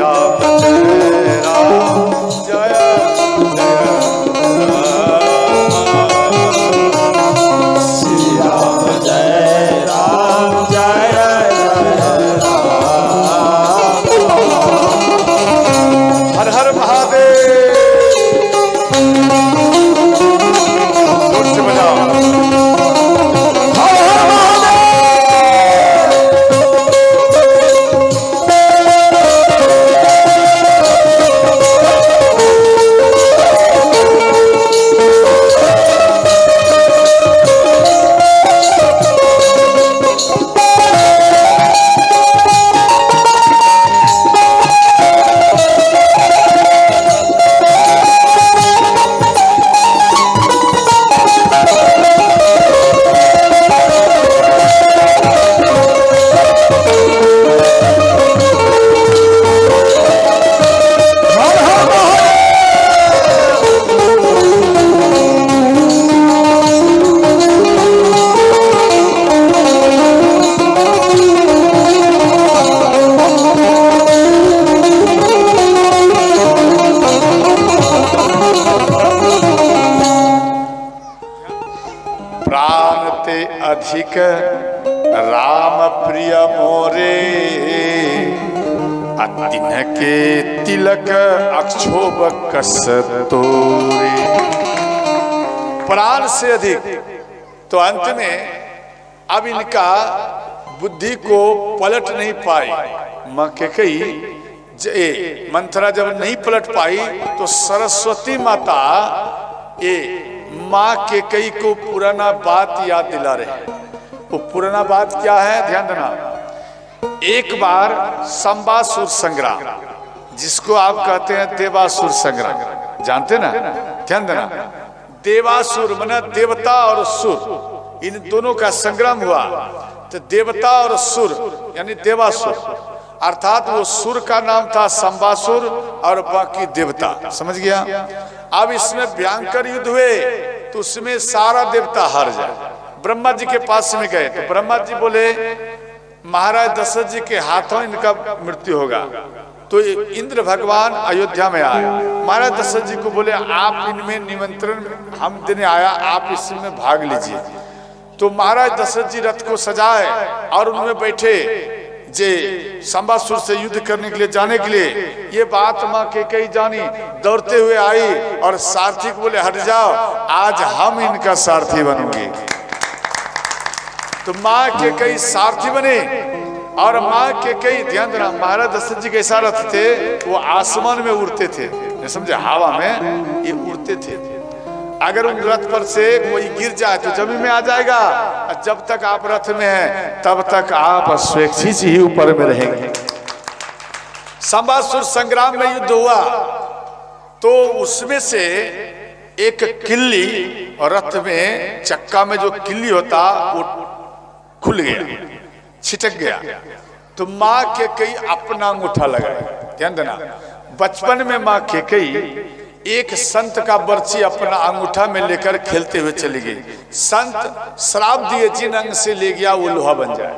राम जय राम जय श्री राम जय राम जय जय राम। हर हर महादेव। जोर से बजाओ। प्राण ते अधिक राम प्रिय मोरे, अतिन के तिलक अक्षोभ कस तोरे। प्राण से अधिक। तो अंत में अब इनका बुद्धि को पलट नहीं पाई। मां कैकेयी मंथरा जब नहीं पलट पाई तो सरस्वती माता ये माँ कैकेयी को पुराना बात याद दिला रहे। वो पुराना बात क्या है, ध्यान देना। एक बार संबासुर संग्राम, जिसको आप कहते हैं देवासुर संग्राम, जानते ना, ध्यान देना। देवासुर माने देवता और सुर, इन दोनों का संग्राम हुआ। तो देवता और सुर यानी देवासुर, अर्थात वो सुर का नाम था संबासुर और बाकी देवता, समझ गया। अब इसमें भयंकर युद्ध हुए तो उसमें सारा देवता हार जाए। ब्रह्मा जी के पास में गए तो ब्रह्मा जी बोले महाराज दशरथ जी के हाथों इनका मृत्यु होगा। तो इंद्र भगवान अयोध्या में आए, महाराज दशरथ जी को बोले आप इनमें निमंत्रण हम देने आया, आप इसमें भाग लीजिए। तो महाराज दशरथ जी रथ को सजाए और उनमें बैठे जे संबासुर से युद्ध करने के लिए जाने के लिए। ये बात माँ कैकेयी जानी, दौड़ते हुए आई और सारथी को बोले हट जाओ, आज हम इनका सारथी बनूंगे। तो माँ कैकेयी सारथी बने। और माँ कैकेयी, ध्यान देना, महाराज दशरथ जी कैसा रथ थे, वो आसमान में उड़ते थे, समझे, हवा में ये उड़ते थे। अगर उन रथ पर से कोई गिर जाए तो जमीन में आ जाएगा। जब तक आप रथ में हैं तब तक आप स्वेच्छित ही ऊपर में रहेंगे। संबासुर संग्राम में युद्ध हुआ तो उसमें से एक किल्ली, और रथ में चक्का में जो किल्ली होता वो खुल गया, छिटक गया। तो माँ कैकेयी अपना अंगूठा लगाए। ध्यान देना, बचपन में माँ कैकेयी एक संत का बर्छी अपना अंगूठा में लेकर खेलते हुए चली गई। संत श्राप दिए जिन अंग से ले गया वो लोहा बन जाए,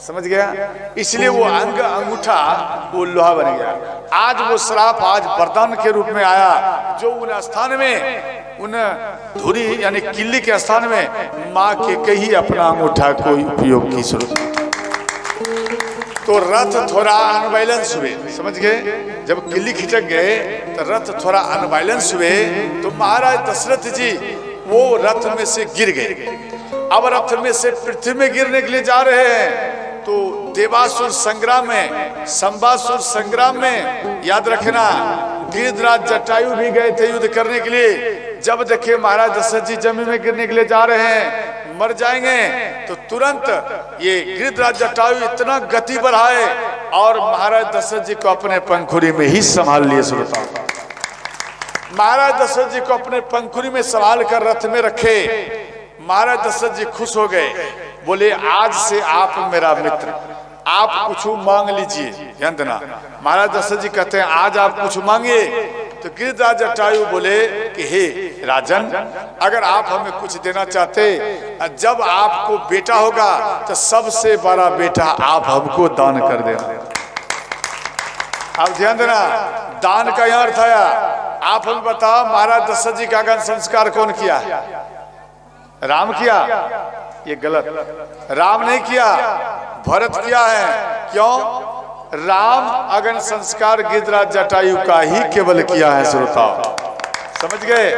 समझ गया। इसलिए वो अंगूठा वो लोहा बन गया। आज वो श्राप आज वरदान के रूप में आया, जो उन स्थान में, उन धुरी यानी किल्ली के स्थान में माँ कैकेयी अपना अंगूठा को उपयोग की शुरू। तो रथ थोड़ा अनबैलेंस हुए, समझ गए। जब किल्ली खिंचक गए तो रथ थोड़ा अनबैलेंस हुए। तो महाराज दशरथ जी वो रथ में से गिर गए। अब रथ में से पृथ्वी में गिरने के लिए जा रहे हैं। तो देवासुर संग्राम में, संबासुर संग्राम में, याद रखना, गिरिधराज जटायु भी गए थे युद्ध करने के लिए। जब देखे महाराज दशरथ जी जमीन में गिरने के लिए जा रहे हैं, मर जाएंगे, तो तुरंत ये गिरिधराज जटायु इतना गति बढ़ाए और महाराज दशरथ जी को अपने पंखुड़ी में ही संभाल लिए। श्रोता, महाराज दशरथ जी को अपने पंखुड़ी में संभाल कर रथ में रखे। महाराज दशरथ जी खुश हो गए, बोले आज से आप मेरा मित्र, आप कुछ मांग लीजिए। ध्यान देना, महाराज दशरथ जी कहते हैं आज आप कुछ मांगिए। तो गिरिधराज जटायु बोले कि हे राजन, अगर आप हमें कुछ देना चाहते, जब आपको बेटा होगा तो सबसे बड़ा बेटा आप हमको दान कर देना। अब ध्यान देना, दान का यह अर्थ आया। आप हमें बताओ, महाराज दशरथ जी का अग्नि संस्कार कौन किया? राम किया? ये गलत, राम नहीं किया, भरत किया है। क्यों? राम अग्नि संस्कार गिरिराज जटायु का ही केवल किया है। श्रोताओ समझ गए?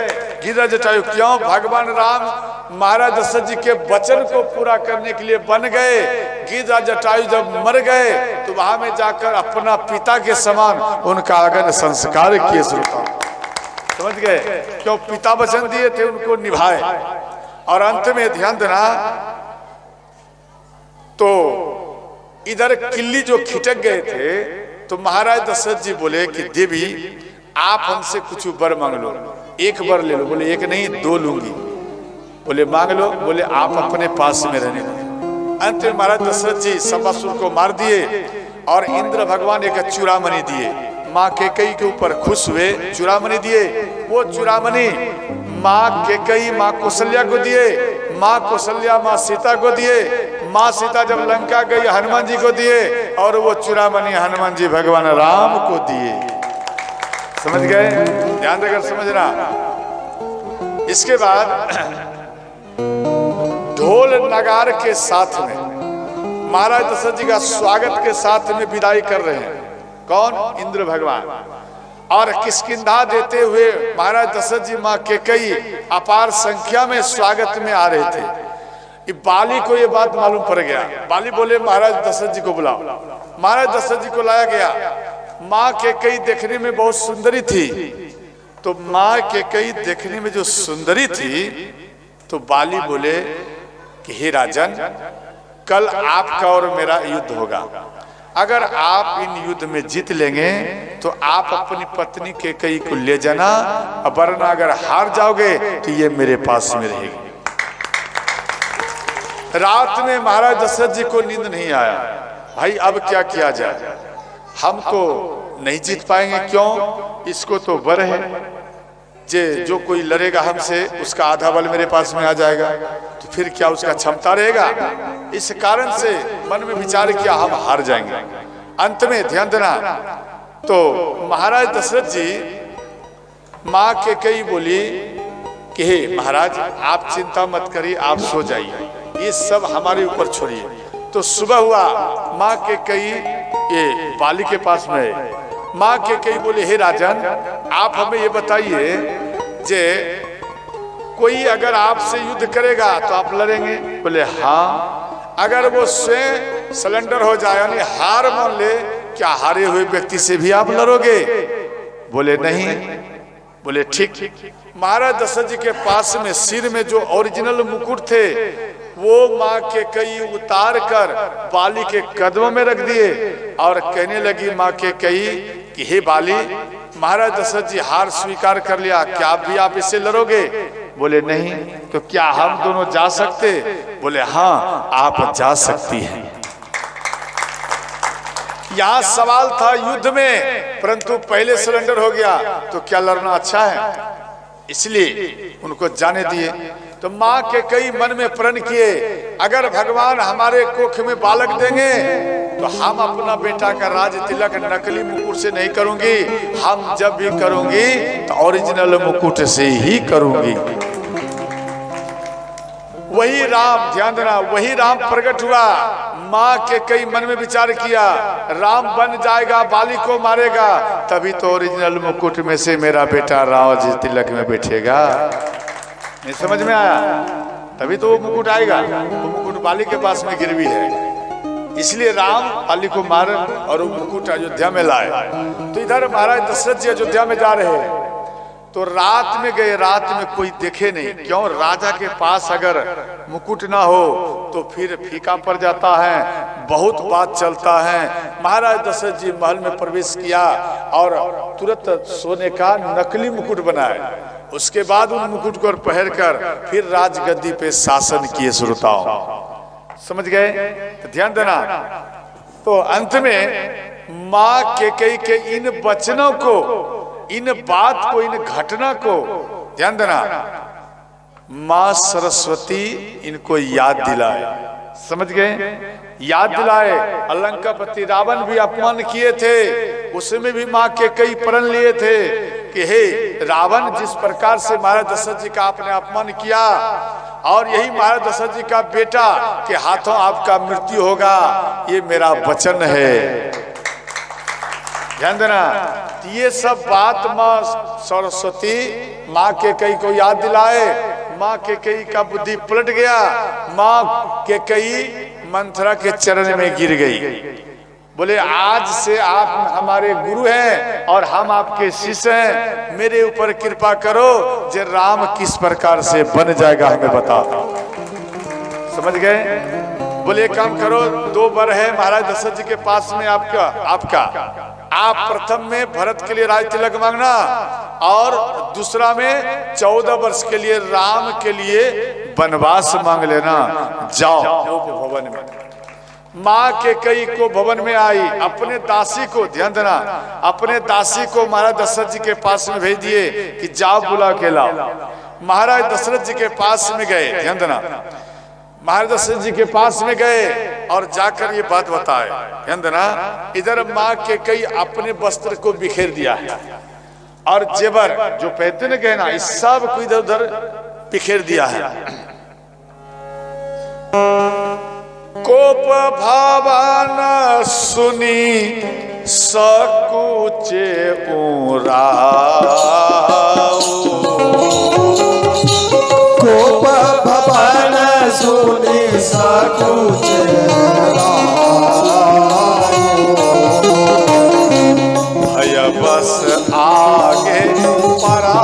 गिरिराज जटायु क्यों? भगवान राम महाराज दशरथ जी के वचन को पूरा करने के लिए बन गए। गिरिराज जटायु जब मर गए तो वहां में जाकर अपना पिता के समान उनका अग्नि संस्कार किए। श्रोताओ समझ गए? क्यों? पिता वचन दिए थे, उनको निभाए। और अंत में ध्यान देना, तो इधर किल्ली जो खिटक गए थे तो महाराज दशरथ जी बोले कि देवी आप हमसे कुछ वर मांग लो, एक वर ले लो। बोले एक नहीं, दो लूंगी। बोले मांग लो। बोले आप अपने पास में रहने दो। अंत में महाराज दशरथ जी सबासुर को मार दिए और इंद्र भगवान एक चूड़ामणि दिए। माँ कैकेयी के ऊपर खुश हुए, चूड़ामणि दिए। वो चूड़ामणि माँ कैकेयी माँ कौशल्या को दिए, माँ कौशल्या माँ सीता को दिए। माँ सीता जब लंका गई हनुमान जी को दिए, और वो चूड़ामणि हनुमान जी भगवान राम को दिए। समझ गए? ध्यान देकर समझना। इसके बाद ढोल नगार के साथ में महाराज दशरथ जी का स्वागत के साथ में विदाई कर रहे हैं। कौन? इंद्र भगवान। और किष्किंधा देते हुए महाराज दशरथ जी माँ कैकेयी अपार संख्या में स्वागत में आ रहे थे। बाली को ये बात मालूम पड़ गया। बाली बोले महाराज दशरथ जी को बुलाओ। महाराज दशरथ जी को लाया गया। माँ कैकेयी देखने में बहुत सुंदरी थी। तो माँ कैकेयी देखने में जो सुंदरी थी, तो बाली बोले कि हे राजन, कल आपका और मेरा युद्ध होगा। अगर आप इन युद्ध में जीत लेंगे तो आप अपनी पत्नी कैकेयी को ले जाना, वरना अगर हार जाओगे तो ये मेरे पास में रहेगी। रात में महाराज दशरथ जी को नींद नहीं आया। भाई अब क्या किया जाए? हम तो नहीं जीत पाएंगे। क्यों? इसको तो वर है, जो कोई लड़ेगा हमसे उसका आधा बल मेरे पास में आ जाएगा, तो फिर क्या उसका क्षमता रहेगा? इस कारण से मन में विचार किया हम हार जाएंगे। अंत में ध्यान देना, तो महाराज दशरथ जी माँ कैकेयी बोली कि हे महाराज आप चिंता मत करिए, आप सो जाइए, ये सब हमारे ऊपर छोड़िए। तो सुबह हुआ, माँ कैकेयी ये बाली के पास में। माँ कैकेयी बोले हे राजन, आप हमें ये बताइए, जे कोई अगर आपसे युद्ध करेगा तो आप लड़ेंगे? बोले हाँ। अगर वो स्वयं सरेंडर हो जाए, यानी हार मान ले, क्या हारे हुए व्यक्ति से भी आप लड़ोगे? बोले नहीं। बोले ठीक। महाराज दशरथ जी के पास में सिर में जो ओरिजिनल मुकुट थे वो माँ कैकेयी उतार कर बाली के कदमों में रख दिए और कहने लगी माँ कैकेयी कि हे बाली, महाराज दशरथ जी हार स्वीकार कर लिया, क्या भी आप इससे लड़ोगे? बोले नहीं। तो क्या हम दोनों जा सकते? बोले हाँ आप जा सकती हैं। यहाँ सवाल था युद्ध में, परंतु पहले सरेंडर हो गया तो क्या लड़ना अच्छा है? इसलिए उनको जाने दिए। तो माँ कैकेयी मन में प्रण किए, अगर भगवान हमारे कोख में बालक देंगे तो हम अपना बेटा का राज तिलक नकली मुकुट से नहीं करूंगी, हम जब भी करूंगी तो ओरिजिनल मुकुट से ही करूंगी। वही राम, ध्यान देना, वही राम प्रकट हुआ। माँ कैकेयी मन में विचार किया, राम बन जाएगा, बाली को मारेगा, तभी तो ओरिजिनल मुकुट में से मेरा बेटा राज तिलक में बैठेगा। नहीं समझ में आया? तभी तो वो मुकुट आएगा। वो मुकुट बाली के पास में गिरवी है, इसलिए राम बाली को मार और वो मुकुट अयोध्या में लाए। तो इधर महाराज दशरथ जी अयोध्या में जा रहे हैं, तो रात में गए, रात में कोई देखे नहीं। क्यों? राजा के पास अगर मुकुट ना हो तो फिर फीका पड़ जाता है, बहुत बात चलता है। महाराज दशरथ जी महल में प्रवेश किया और तुरंत सोने का नकली मुकुट बनाया। उसके बाद उन मुकुट को पहनकर फिर राजगद्दी पे शासन किए। श्रोताओं समझ गए? तो ध्यान देना। तो अंत में माँ कैकेयी के इन वचनों को, इन बात को, इन घटना को ध्यान देना, माँ सरस्वती इनको याद दिलाए। समझ गए? याद दिलाए अलंकापति रावण भी अपमान किए थे, उसमें भी माँ के कई प्रण लिए थे कि हे रावण, जिस प्रकार से महाराज दशरथ जी का आपने अपमान किया और यही महाराज दशरथ जी का बेटा के हाथों आपका मृत्यु होगा, ये मेरा वचन है। ध्यान देना, ये सब बात माँ सरस्वती माँ के कई को याद दिलाए। माँ के कई का बुद्धि पलट गया, माँ के कई मंथरा के चरण में गिर गई। बोले आज से आप हमारे गुरु हैं और हम आपके शिष्य हैं, मेरे ऊपर कृपा करो, जे राम किस प्रकार से बन जाएगा हमें बता। समझ गए? बोले एक काम करो, 2 वर है महाराज दशरथ जी के पास में आपका आप प्रथम में भरत के लिए राज तिलक मांगना और दूसरा में 14 वर्ष के लिए राम के लिए वनवास मांग लेना। जाओ भवन में। माँ के कई को भवन में आई, अपने दासी को, ध्यान देना, अपने दासी को महाराज दशरथ जी के पास में भेज दिए कि जाओ बुला के लाओ। महाराज दशरथ जी के पास में गए, ध्यान देना, महाराज दशरथ जी के पास में गए और जाकर ये बात बताए। ध्यान देना, इधर माँ के कई अपने वस्त्र को बिखेर दिया है और जेवर जो पहनते न गहना, इस सब को इधर उधर बिखेर दिया है। कोप भावन सुनी सकुचे उराओ, कोप भवन सुनी सकुचे भय बस आगे परा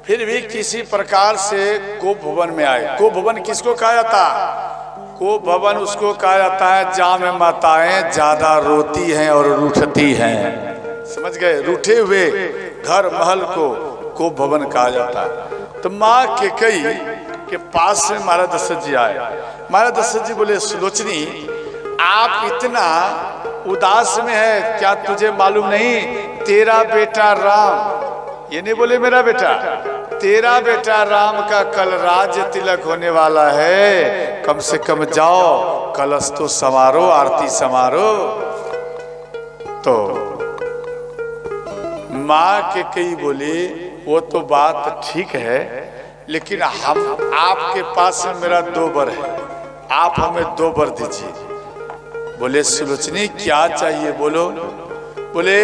फिर भी किसी प्रकार से को भवन में आए। को भवन किसको कहा जाता? को भवन उसको कहा जाता है जहाँ में माताएं ज्यादा रोती हैं और रूठती हैं। समझ गए? रूठे हुए घर महल को भवन कहा जाता है। तो माँ केकई के पास से महाराज दशरथ जी आए। महाराज दशरथ जी बोले, सुलोचनी आप इतना उदास में है, क्या तुझे मालूम नहीं तेरा बेटा राम, ये नहीं बोले मेरा बेटा, तेरा बेटा राम का कल राज्य तिलक होने वाला है, कम से कम जाओ कलश तो समारो, आरती समारो। तो माँ के कई बोली, वो तो बात ठीक है, लेकिन हम आपके पास में मेरा 2 वर है, आप हमें 2 वर दीजिए। बोले सुलोचनी क्या चाहिए बोलो। बोले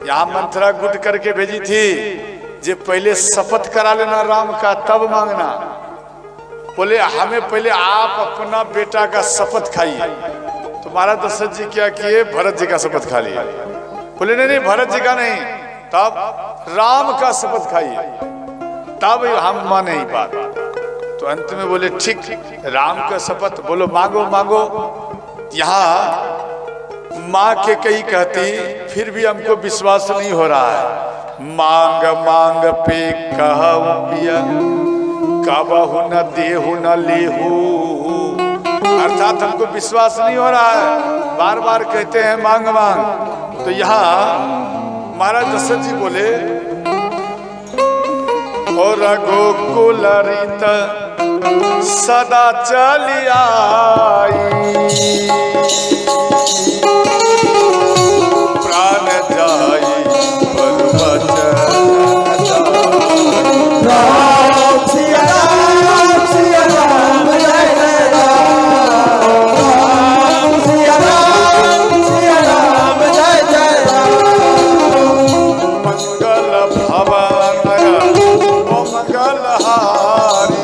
यहाँ मंथरा गुट करके भेजी थी जे पहले शपथ करा लेना राम का तब मांगना। बोले हमें पहले आप अपना बेटा का शपथ खाइए। तो महाराज दशरथ जी क्या किए, भरत जी का शपथ खा लिया। बोले नहीं नहीं भरत जी का नहीं, तब राम का शपथ खाइए, तब हम माने ही बात। तो अंत में बोले ठीक, राम का शपथ, बोलो मांगो मांगो। यहाँ माँ के कई कहती, फिर भी हमको विश्वास नहीं हो रहा है। मांग मांग पे कहूं पिया, कबहु न देहु न लेहू, अर्थात हमको विश्वास नहीं हो रहा है, बार बार कहते हैं मांग मांग। तो यहाँ महाराज दशरथ जी बोले, और रघुकुल रीत सदा चली आई, प्राण जाई पर वचन राम सिया राम सिया राम जय जय राम, राम सिया राम जय जय राम। मंगल भवन ओ मंगल हारी,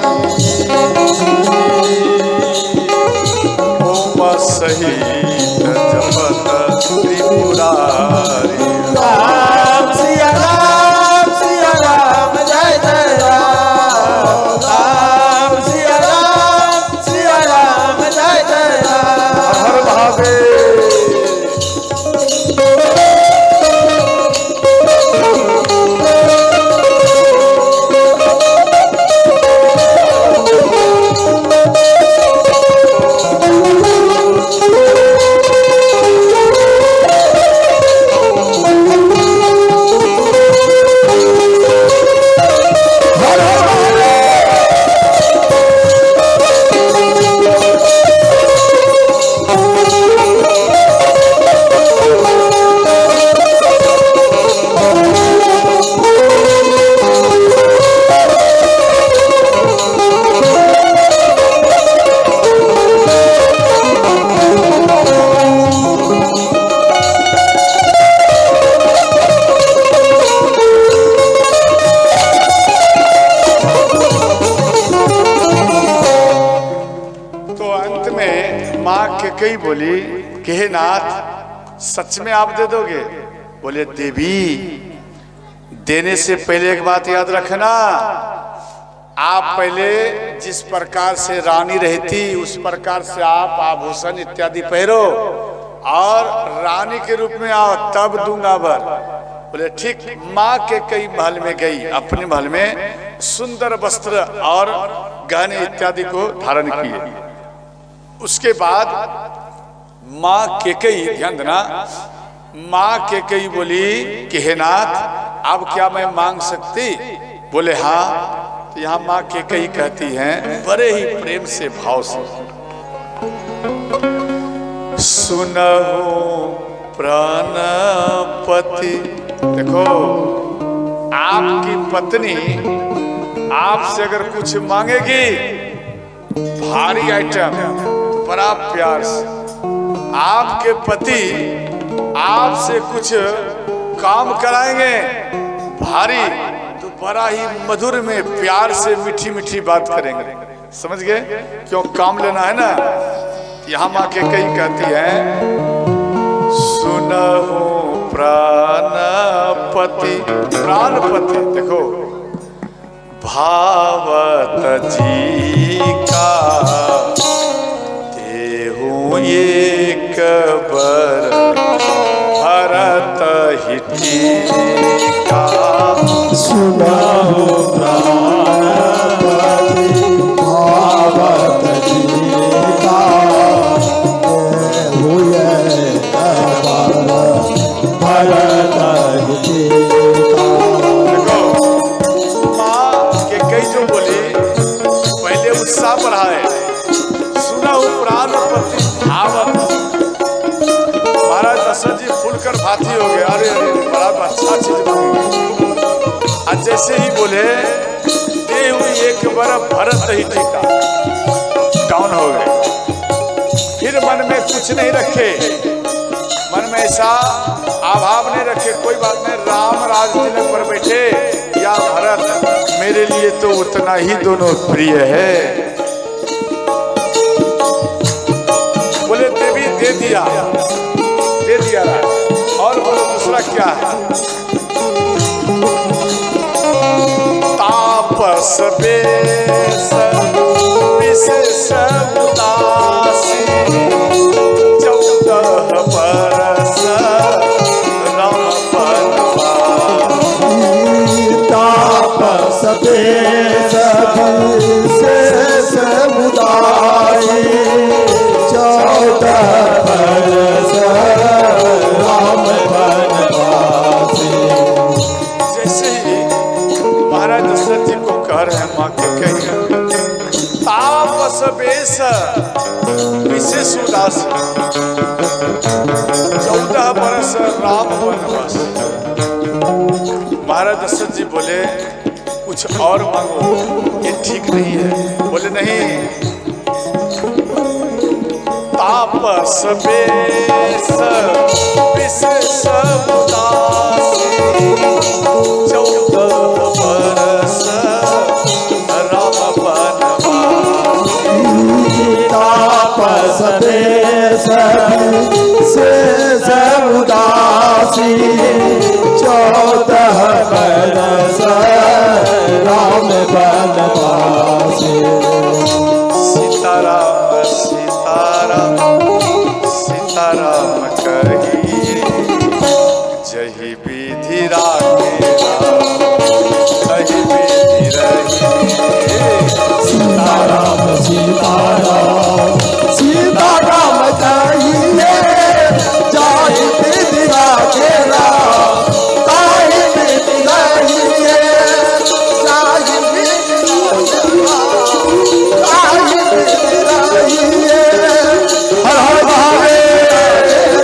ओम सहित जपत त्रिपुरारी। राम सिया राम जय जय राम, राम सिया राम जय जय राम। हर महादेव। कई बोली कि हे नाथ सच में आप दे दोगे? बोले देवी देने से पहले एक बात याद रखना, आप पहले जिस प्रकार से रानी रहती उस प्रकार से आप आभूषण इत्यादि पहनो और रानी के रूप में आओ तब दूंगा वर। बोले ठीक। माँ के कई महल में गई, अपने महल में सुंदर वस्त्र और गहने इत्यादि को धारण किए। उसके बाद माँ के कई, ध्यान देना, माँ के कई बोली कि हे नाथ अब क्या मैं मांग सकती? बोले हाँ। तो यहाँ माँ के कई कहती हैं बड़े ही प्रेम से भाव से, सुनहु प्राणपति। देखो आपकी पत्नी आपसे अगर कुछ मांगेगी भारी आइटम बड़ा प्यार से, आपके पति आपसे कुछ काम कराएंगे भारी तो बड़ा ही मधुर में प्यार से मीठी मीठी बात करेंगे। समझ गए? क्यों काम लेना है ना। यहाँ माँ के कई कहती हैं सुनहु प्राणपति। प्राणपति देखो भावत जी का देहु एक बर भरत हिटिका। सुनहु प्राणपति भावत जी का देहु एक बर भरत हिटिका। देखो माँ के कई जो बोली पहले उत्साह बढ़ाए, सुनहु प्राणपति भावत। महाराज दशरथ जी फूलकर भाती हो गए, अरे अरे बड़ा अच्छा चीज मांगी। आज जैसे ही बोले देहु एक बार भरत ही टीका, डाउन हो गए। फिर मन में कुछ नहीं रखे, मन में ऐसा अभाव नहीं रखे, कोई बात नहीं, राम राज तिलक पर बैठे या भरत मेरे लिए तो उतना ही दोनों प्रिय है। बोले देवी दे दे दिया राज। और बोलो दूसरा क्या है? तापस बेस विशेष उदासी 14 बरस राम बनवासी। तापस बेस विशेष उदासी 14 बरस राम बनवासी। जैसे ही महाराज दशरथ जी को कह रहे हैं माँ के कही तापस बेस विशेष उदासी 14 बरस राम बनवास। महाराज दशरथ जी बोले कुछ और मांगो, ये ठीक नहीं है। बोले नहीं, तापस बेस विशेष उदासी 14 बरस राम बनवासी। तापस बेस विशेष उदासी 14 बरस राम बनवासी। सीताराम सीताराम सीताराम कहिए जही विधि राखे कही विधि रहिए। सीताराम सीताराम सीताराम कहिए जाहि विधि राखे ताहि विधि रहिए। जाहि विधि ताहि विधि रहिए। हर हर महादेव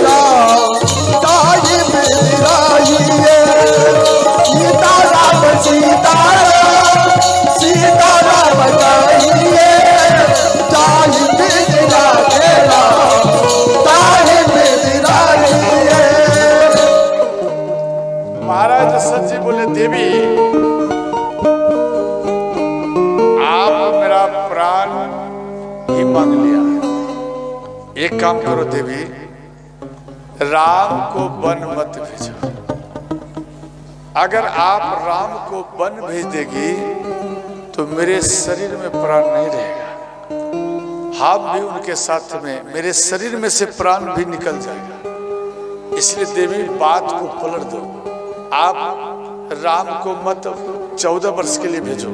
ताहि विधि रहिए। सीताराम सीताराम सीताराम कहिए जाहि विधि राखे ताहि विधि रहिए। महाराज दशरथ जी बोले देवी आप मेरा प्राण ही मांग लिया, एक काम करो देवी, राम को वन मत भेजो। अगर आप राम को वन भेज देगी तो मेरे शरीर में प्राण नहीं रहेगा, हम भी उनके साथ में, मेरे शरीर में से प्राण भी निकल जाएगा। इसलिए देवी बात को पलट दो, आप राम को मत 14 वर्ष के लिए भेजो।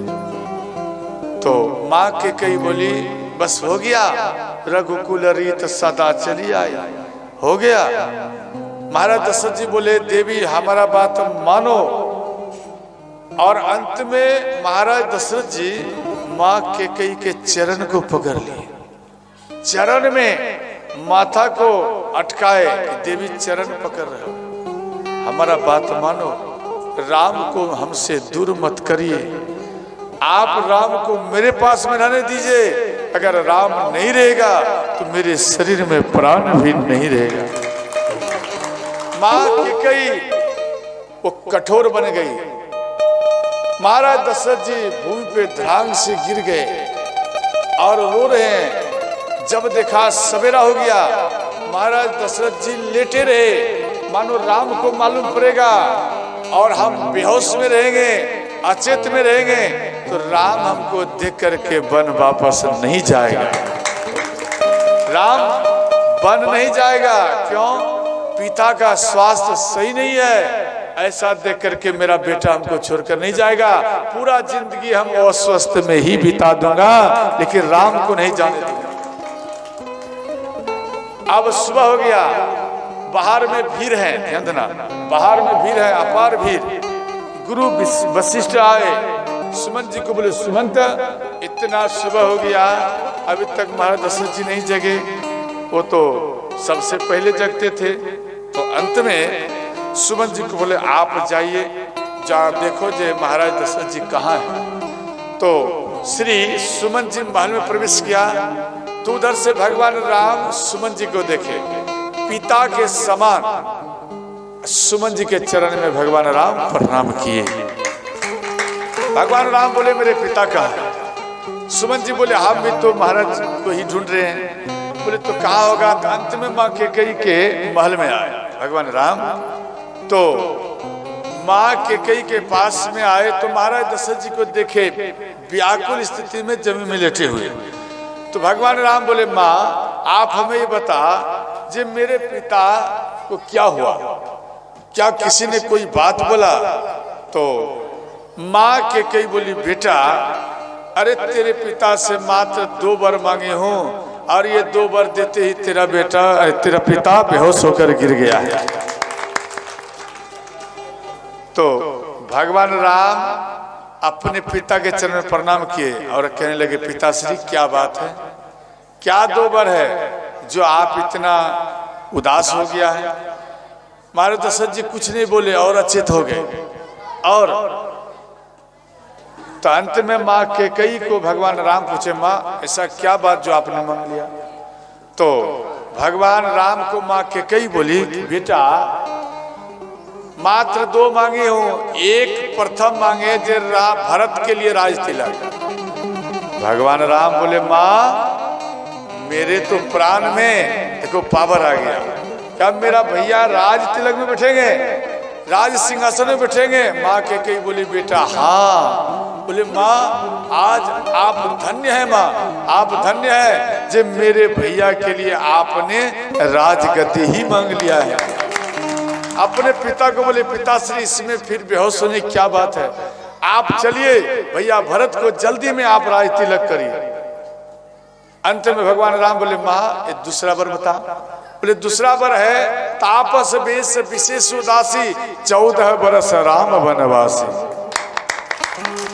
तो माँ के कई बोली बस हो गया, रघुकुल रीत सदा चली आई, हो गया। महाराज दशरथ जी बोले देवी हमारा बात मानो। और अंत में महाराज दशरथ जी माँ के कई के चरण को पकड़ लिए, चरण में माथा को अटकाए कि देवी चरण पकड़ रहे हो, हमारा बात मानो, राम को हमसे दूर मत करिए, आप राम को मेरे पास में रहने दीजिए। अगर राम नहीं रहेगा तो मेरे शरीर में प्राण भी नहीं रहेगा। माँ की कई वो कठोर बन गई। महाराज दशरथ जी भूमि पे धड़ाम से गिर गए और रो रहे हैं। जब देखा सवेरा हो गया, महाराज दशरथ जी लेटे रहे, मानो राम को मालूम पड़ेगा और हम बेहोश में रहेंगे, अचेत में रहेंगे तो राम हमको देख करके वन वापस नहीं जाएगा। राम वन नहीं जाएगा, क्यों? पिता का स्वास्थ्य सही नहीं है, ऐसा देख करके मेरा बेटा हमको छोड़कर नहीं जाएगा, पूरा जिंदगी हम अस्वस्थ में ही बिता दूंगा, लेकिन राम को नहीं जाने दूंगा। अब सुबह हो गया, बाहर में भीड़ है, ध्यान देना, बाहर में भीड़ है, अपार भीड़। गुरु वशिष्ठ आए, सुमंत जी को बोले सुमंत इतना सुबह हो गया, अभी तक महाराज दशरथ जी नहीं जगे, वो तो सबसे पहले जगते थे। तो अंत में सुमंत जी को बोले आप जाइए, जा देखो जे महाराज दशरथ जी कहाँ हैं। तो श्री सुमंत जी महल में प्रवेश किया तो उधर से भगवान राम सुमंत जी को देखे, पिता के समान सुमंत जी के चरण में भगवान राम प्रणाम किए। भगवान राम बोले मेरे पिता कहाँ है? सुमंत जी बोले हम भी तो महाराज को ही ढूंढ रहे हैं। बोले तो कहा होगा? तो अंत में माँ कैकेयी के महल में आए भगवान राम। तो माँ कैकेयी के पास में आए तो महाराज दशरथ जी को देखे व्याकुल स्थिति में जमीन में लेटे हुए। तो भगवान राम बोले, माँ आप हमें ये बता, जे मेरे पिता को क्या हुआ, क्या किसी ने कोई बात बोला? तो माँ कैकेयी बोली, बेटा अरे तेरे पिता से मात्र 2 वर मांगे हूं और ये 2 वर देते ही तेरा पिता बेहोश होकर गिर गया है। तो भगवान राम अपने पिता के चरण में प्रणाम किए और कहने लगे, पिताश्री क्या बात है, क्या 2 वर है जो आप इतना उदास हो गया है? महाराज दशरथ जी कुछ नहीं बोले और अचेत हो गए। और तो अंत में माँ कैकेयी को भगवान राम पूछे, माँ ऐसा क्या बात जो आपने मांग लिया? तो भगवान राम को माँ कैकेयी बोली, बेटा मात्र 2 मांगे हूं, एक प्रथम मांगे जे भरत के लिए राज तिलक। भगवान राम बोले, माँ मेरे तो प्राण में देखो पावर आ गया, कब मेरा भैया राज तिलक में बैठेंगे, राज सिंहासन में बैठेंगे? माँ कैकेयी बोली, बेटा हाँ। बोले, माँ आज आप धन्य है, माँ आप धन्य है जे मेरे भैया के लिए आपने राजगद्दी ही मांग लिया है। अपने पिता को बोले, पिताश्री इसमें फिर बेहोश होने की क्या बात है, आप चलिए भैया भरत को जल्दी में आप राज तिलक करिए। अंत में भगवान राम बोले, माँ ये दूसरा वर बता। बोले, दूसरा वर है तापस वेश विशेष उदासी 14 बरस राम वनवासी।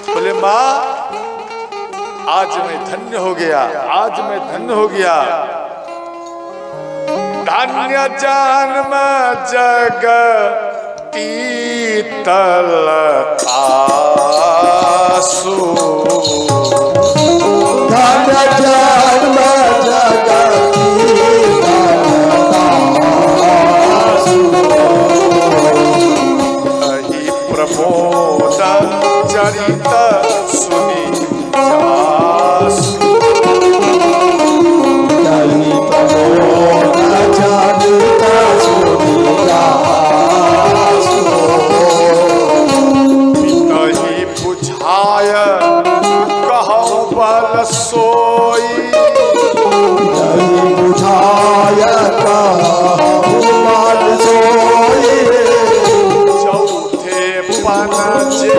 बोले, माँ आज मैं धन्य हो गया, आज मैं धन्य हो गया। धन्य जन्म जग तीतल आसु, धन्य जन्म जग प्रमोद चरित सुनी जासु, प्रमोद चरित सुनी जासु, नहीं बुझाय कहूँ बल सोई, नहीं बुझाय कहूँ बल सोई, पन जे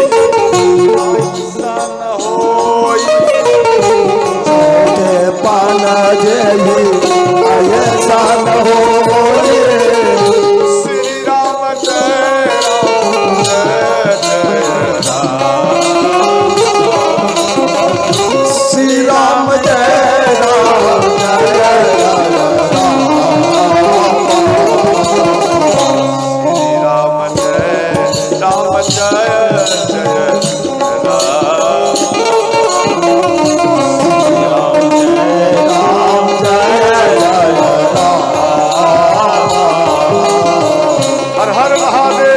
ऐसा न होई, पन जे ऐसा न होई। श्री राम जय राम जय जय राम, श्री राम जय राम जय राम, श्री राम जय राम जय जय राम, राम जय राम। हर हर महादेव।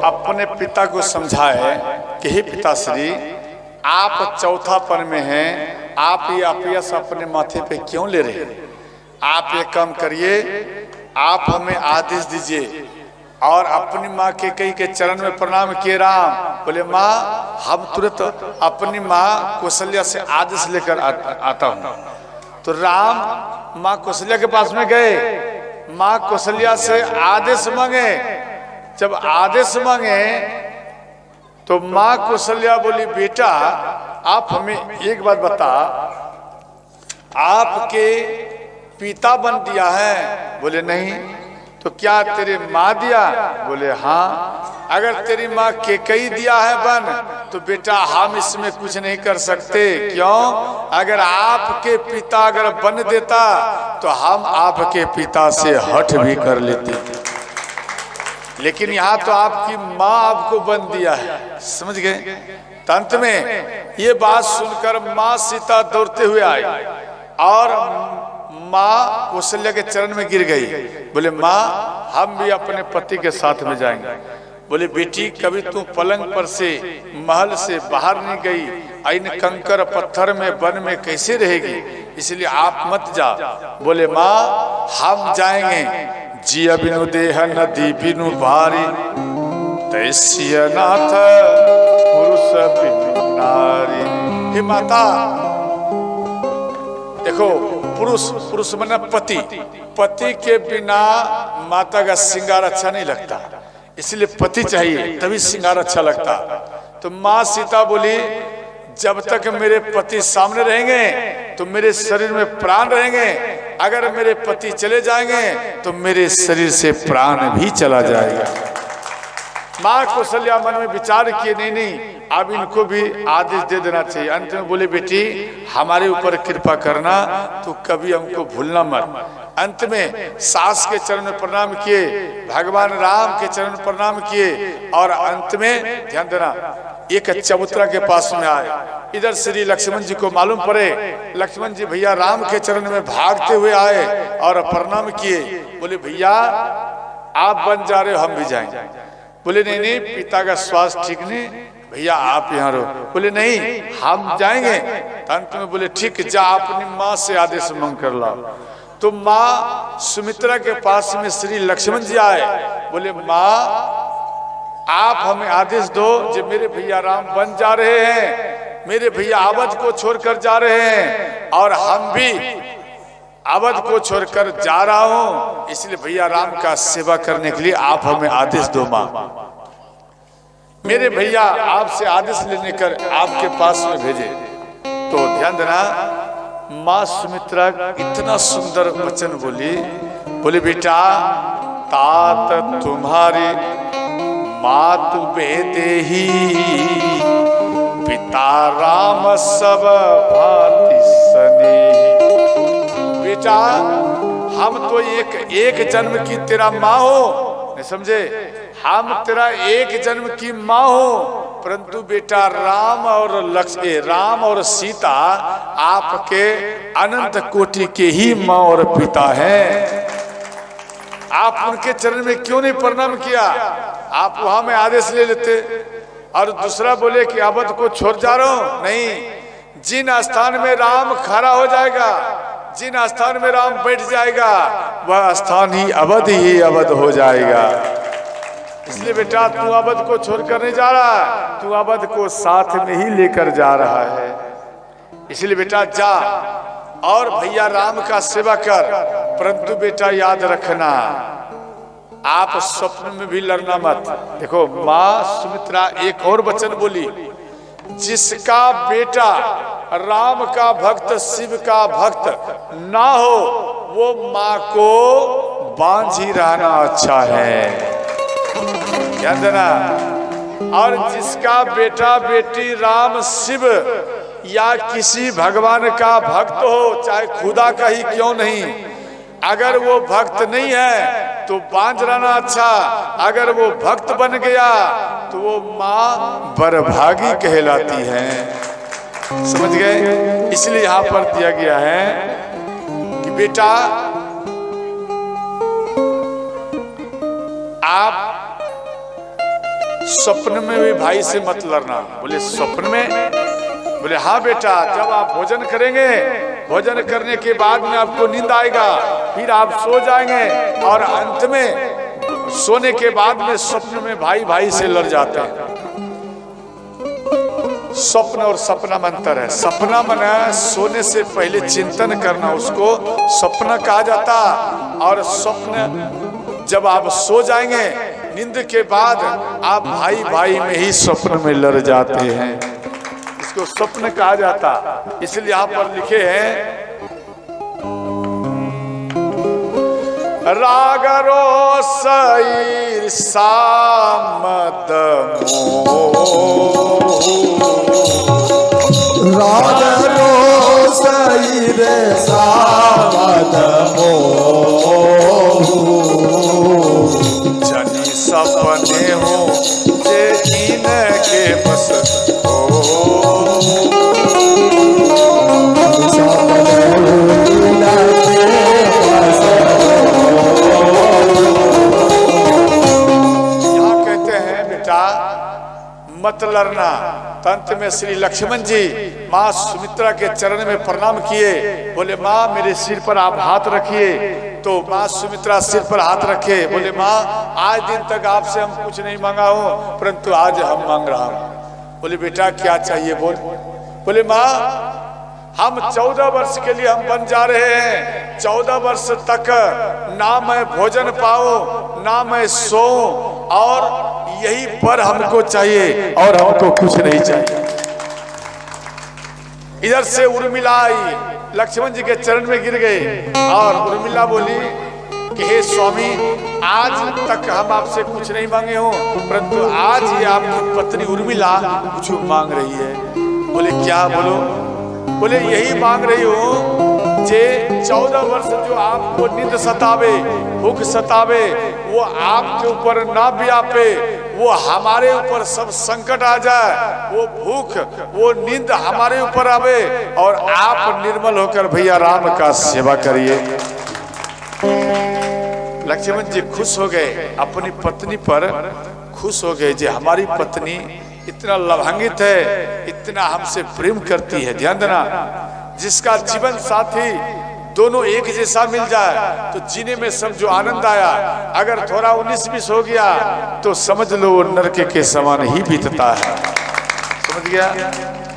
अपने पिता को समझाए कि हे पिताश्री, आप चौथापन में हैं, आप ये अपयश अपने माथे पे क्यों ले रहे हैं? आप ये काम करिए, आप हमें आदेश दीजिए। और अपनी माँ कैकेयी के चरण में प्रणाम किए राम। बोले माँ, हम तुरंत अपनी माँ कौशल्या से आदेश लेकर आता हूँ। तो राम माँ कौशल्या के पास में गए माँ कौशल्या से आदेश मांगे। जब आदेश मांगे तो माँ कौशल्या बोली, बेटा आप हमें एक बात बता, आपके पिता बन दिया है? बोले नहीं। तो क्या तेरे माँ दिया? बोले हाँ। अगर तेरी माँ केकई दिया है बन, तो बेटा हम इसमें कुछ नहीं कर सकते। क्यों? अगर आपके पिता अगर बन देता तो हम आपके पिता से हठ भी कर लेते, लेकिन यहाँ तो आपकी माँ आपको बन दिया है। समझ गए? अंत में ये बात सुनकर माँ सीता दौड़ते हुए आई और माँ कौशल्या के चरण में गिर गई। बोले माँ हम भी अपने पति के साथ में जाएंगे। बोले बेटी कभी तू पलंग पर से महल से बाहर नहीं गई, इन कंकर पत्थर में वन में कैसे रहेगी, इसलिए आप मत जा। बोले माँ हम जाएंगे, जिया बिनु देह नदी बिनु भारी, तैसिया नाथ पुरुष बिनु नारी। हे माता देखो, पुरुष माने पति, पति के बिना माता का श्रृंगार अच्छा नहीं लगता, इसलिए पति चाहिए तभी श्रृंगार अच्छा लगता। तो माँ सीता बोली जब तक मेरे पति सामने रहेंगे तो मेरे शरीर में प्राण रहेंगे, अगर मेरे पति चले जाएंगे तो मेरे शरीर से प्राण भी चला जाएगा। माँ कौशल्या मन में विचार किए, नहीं अब इनको भी आदेश दे देना चाहिए। अंत में बोले बेटी हमारे ऊपर कृपा करना, तो कभी हमको भूलना मत। अंत में सास के चरण में प्रणाम किए, भगवान राम के चरण में प्रणाम किए और अंत में ध्यान देना एक चबूतरा के पास में आए। इधर श्री लक्ष्मण जी को मालूम पड़े, लक्ष्मण जी भैया राम के चरण में भागते हुए आए और प्रणाम किए। बोले भैया आप बन जा रहे हो, हम भी जाएंगे। बोले नहीं पिता का स्वास्थ्य ठीक नहीं, भैया आप यहाँ रहो। बोले नहीं हम जाएंगे। अंत में बोले ठीक, जा अपनी माँ से आदेश मांग कर लाओ। तो माँ सुमित्रा के पास में श्री लक्ष्मण जी आए। बोले माँ आप हमें आदेश दो, जब मेरे भैया राम बन जा रहे हैं, मेरे भैया अवध को छोड़कर जा रहे हैं और हम भी अवध को छोड़कर जा रहा हूं, इसलिए भैया राम का सेवा करने के लिए आप हमें आदेश दो। माँ मेरे भैया आपसे आदेश लेने कर आपके पास में भेजे। तो ध्यान देना माँ सुमित्रा इतना सुंदर वचन बोली, बोले बेटा तात तुम्हारी मातु बेटे ही, पिता राम सब भांति स्नेही। बेटा हम तो एक जन्म की तेरा माँ हो, नहीं समझे, हम तेरा एक जन्म की माँ हो, परंतु बेटा राम और सीता आपके अनंत कोटि के ही माँ और पिता हैं। आप उनके चरण में क्यों नहीं प्रणाम किया? आप वहां में आदेश ले लेते। और दूसरा बोले कि अवध को छोड़ जा रहा हूं, नहीं, जिन स्थान में राम खड़ा हो जाएगा, जिन स्थान में राम बैठ जाएगा, वह स्थान ही अवध हो जाएगा। इसलिए बेटा तू अवध को छोड़कर नहीं जा रहा, तू अवध को साथ में ही लेकर जा रहा है। इसलिए बेटा जा और भैया राम का सेवा कर, परंतु बेटा याद रखना आप स्वप्न में भी लड़ना मत। देखो माँ सुमित्रा एक और वचन बोली, जिसका बेटा राम का भक्त शिव का भक्त ना हो, वो माँ को बांझ ही रहना अच्छा है। ध्यान देना। और जिसका बेटा बेटी राम शिव या किसी भगवान का भक्त हो, चाहे खुदा का ही क्यों नहीं, अगर वो भक्त नहीं है तो बांझ रहना अच्छा, अगर वो भक्त बन गया तो वो माँ बरभागी कहलाती है। समझ गए? इसलिए यहाँ पर दिया गया है कि बेटा आप स्वप्न में भी भाई से मत लड़ना। बोले स्वप्न में? बोले हाँ बेटा, जब आप भोजन करेंगे, भोजन करने के बाद में आपको नींद आएगा, फिर आप सो जाएंगे और अंत में सोने के बाद में स्वप्न में भाई भाई से लड़ जाते हैं। स्वप्न और सपना में अंतर है। सपना मना सोने से पहले चिंतन करना, उसको स्वप्न कहा जाता, और स्वप्न जब आप सो जाएंगे, नींद के बाद आप भाई भाई में ही स्वप्न में लड़ जाते हैं, इसको स्वप्न कहा जाता। इसलिए यहाँ पर लिखे हैं रागरो सईर सामद रागरो सईर सामद जनी सपने हो जे इनके बस मत लड़ना। तंत्र में श्री लक्ष्मण जी माँ सुमित्रा के चरण में प्रणाम किए, बोले माँ मेरे सिर पर आप हाथ रखिए। तो माँ सुमित्रा सिर पर हाथ रखे, बोले माँ आज दिन तक आपसे हम कुछ नहीं मांगा हूँ, परंतु आज हम मांग रहा हूँ। बोले बेटा क्या चाहिए बोल। बोले माँ हम 14 वर्ष के लिए हम बन जा रहे हैं, 14 वर्ष तक ना मैं भोजन पाऊं ना मैं सोऊं, और यही पर हमको चाहिए और हमको कुछ नहीं चाहिए। इधर से उर्मिला आई, लक्ष्मण जी के चरण में गिर गए और उर्मिला बोली कि हे स्वामी आज तक हम आपसे कुछ नहीं मांगे हो, परंतु आज ये आपकी पत्नी उर्मिला कुछ मांग रही है। बोले क्या बोलो। बोले यही मांग रही हूँ जे 14 वर्ष जो आपको नींद सतावे, भूख सतावे, वो आपके ऊपर ना व्यापे, वो हमारे ऊपर सब संकट आ जाए, वो भूख वो नींद हमारे ऊपर आवे और आप निर्मल होकर भैया राम का सेवा करिए। लक्ष्मण जी खुश हो गए, अपनी पत्नी पर खुश हो गए जे हमारी पत्नी इतना लभांगित है, इतना हमसे प्रेम करती है। ध्यान देना, जिसका जीवन साथी दोनों एक जैसा मिल जाए तो जीने में सब जो आनंद आया, अगर थोड़ा 19-20 हो गया तो समझ लो वो नरक के समान ही बीतता है। समझ गया।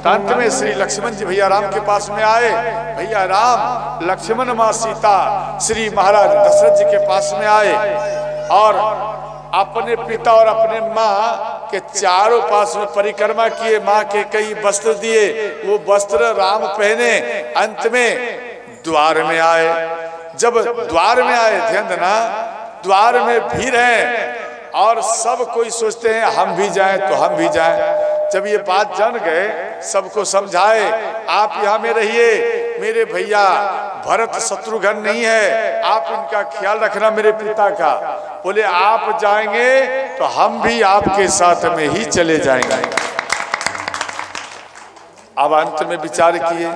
अंत में श्री लक्ष्मण जी भैया राम के पास में आए। भैया राम लक्ष्मण माँ सीता श्री महाराज दशरथ जी के पास में आए और अपने पिता और अपने माँ के चारों पास में परिक्रमा किए, माँ के कई वस्त्र दिए, वो वस्त्र राम पहने। अंत में द्वार में आए। जब द्वार में आए, ध्यान देना, द्वार में भीड़ है और सब कोई सोचते हैं हम भी जाएं तो हम भी जाएं। जब ये बात जान गए, सबको समझाए आप यहाँ में रहिए, मेरे भैया भरत शत्रुघ्न नहीं है, आप इनका ख्याल रखना मेरे पिता का। बोले आप जाएंगे तो हम भी आपके साथ में ही चले जाएंगे। अब अंत में विचार किए।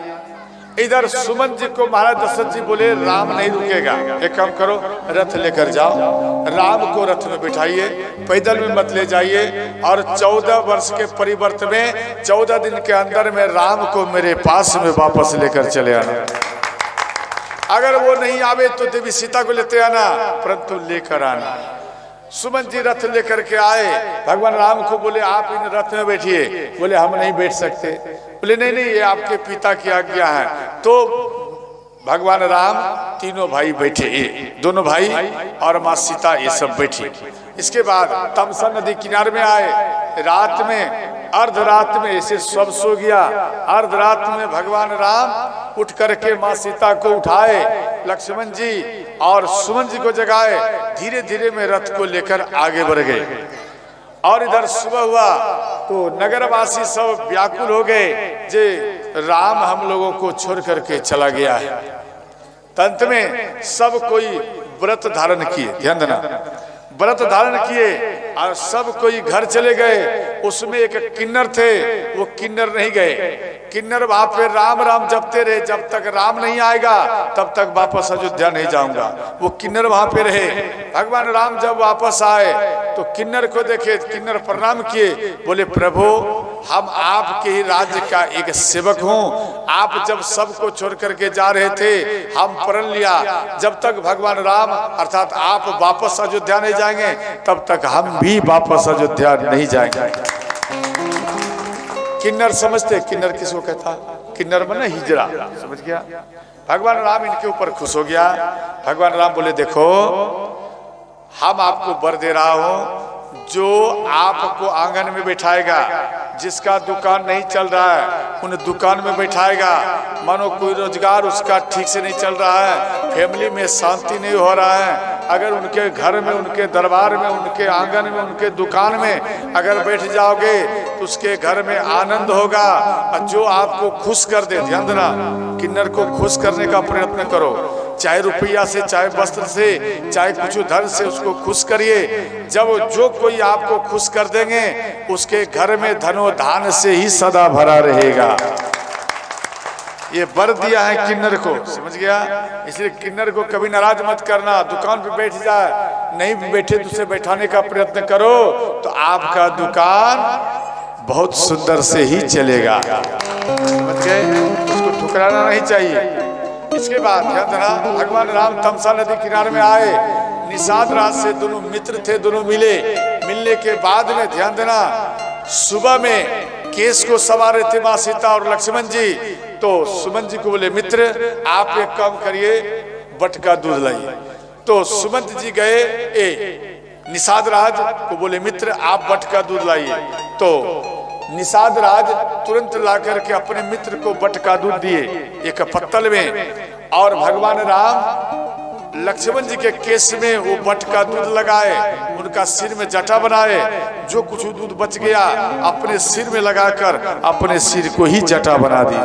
इधर सुमन जी को महाराज दशरथ जी बोले राम नहीं रुकेगा, एक काम करो रथ लेकर जाओ, राम को रथ में बिठाइए, पैदल में मत ले जाइए, और 14 वर्ष के परिवर्त में 14 दिन के अंदर में राम को मेरे पास में वापस लेकर चले आना। अगर वो नहीं आवे तो देवी सीता को लेते आना, परंतु लेकर आना। सुमन जी रथ लेकर के आए, भगवान राम को बोले आप इन रथ में बैठिए। बोले हम नहीं बैठ सकते। बोले नहीं नहीं ये आपके पिता की आज्ञा है। तो भगवान राम तीनों भाई बैठे, दोनों भाई और माँ सीता ये सब बैठी। इसके बाद तमसा नदी किनारे में आए। रात में अर्धरात में ऐसे सब सो गया। अर्धरात में भगवान राम उठ करके माँ सीता को उठाए, लक्ष्मण जी और सुमन जी को जगाए, धीरे धीरे में रथ को लेकर आगे बढ़ गए। और इधर सुबह हुआ तो नगरवासी सब व्याकुल हो गए जे राम हम लोगों को छोड़ करके चला गया है। तंत्र में सब कोई व्रत धारण किए, ध्यान देना, व्रत धारण किए और सब कोई घर चले गए। उसमें एक किन्नर थे, वो किन्नर नहीं गए। किन्नर वहां पे राम राम जपते रहे, जब तक राम नहीं आएगा तब तक वापस अयोध्या नहीं जाऊंगा। वो किन्नर वहां पे रहे। भगवान राम जब वापस आए तो किन्नर को देखे, किन्नर प्रणाम किए, बोले प्रभु हम आपके ही राज्य का एक सेवक हूँ। आप जब सबको छोड़ करके जा रहे थे हम प्रण लिया, जब तक भगवान राम अर्थात आप वापस अयोध्या नहीं जाएंगे तब तक हम भी वापस अयोध्या नहीं जाएंगे। किन्नर समझते, किन्नर किसको कहता? किन्नर माने हिजड़ा, समझ गया। भगवान राम इनके ऊपर खुश हो गया। भगवान राम बोले देखो हम आपको वर दे रहा हूं, जो आपको आंगन में बैठाएगा, जिसका दुकान नहीं चल रहा है उन दुकान में बैठाएगा, मानो कोई रोजगार उसका ठीक से नहीं चल रहा है, फैमिली में शांति नहीं हो रहा है, अगर उनके घर में, उनके दरबार में, उनके आंगन में, उनके दुकान में अगर बैठ जाओगे तो उसके घर में आनंद होगा। और जो आपको खुश कर दे, ध्यान देना, किन्नर को खुश करने का प्रयत्न करो, चाहे रुपया से, चाहे वस्त्र से, चाहे कुछ धन से उसको खुश करिए। जब जो कोई आपको खुश कर देंगे उसके घर में धनो धान से ही सदा भरा रहेगा। ये वर दिया है किन्नर को, समझ गया। इसलिए किन्नर को कभी नाराज मत करना। दुकान पे बैठ जाए, नहीं बैठे तो उसे बैठाने का प्रयत्न करो तो आपका दुकान बहुत सुंदर से ही चलेगा, समझ गए। उसको ठुकराना नहीं चाहिए। इसके बाद ध्यान देना, भगवान राम तमसा नदी किनारे में आए, निषाद राज से दोनों मित्र थे, दोनों मिले। मिलने के बाद में ध्यान देना, सुबह में केस को सवार रहे थे माँ सीता और लक्ष्मण जी। तो सुमन जी को बोले मित्र आप एक काम करिए, बट का दूध लाइए। तो सुमंत जी गए, निषाद राज को बोले मित्र आप बट का दूध लाइए। तो निषाद राज तुरंत लाकर के अपने मित्र को बट का दूध दिए एक पत्तल में, और भगवान राम लक्ष्मण जी के केस में वो बट का दूध लगाए, उनका सिर में जटा बनाए, जो कुछ दूध बच गया अपने सिर में लगाकर अपने सिर को ही जटा बना दी।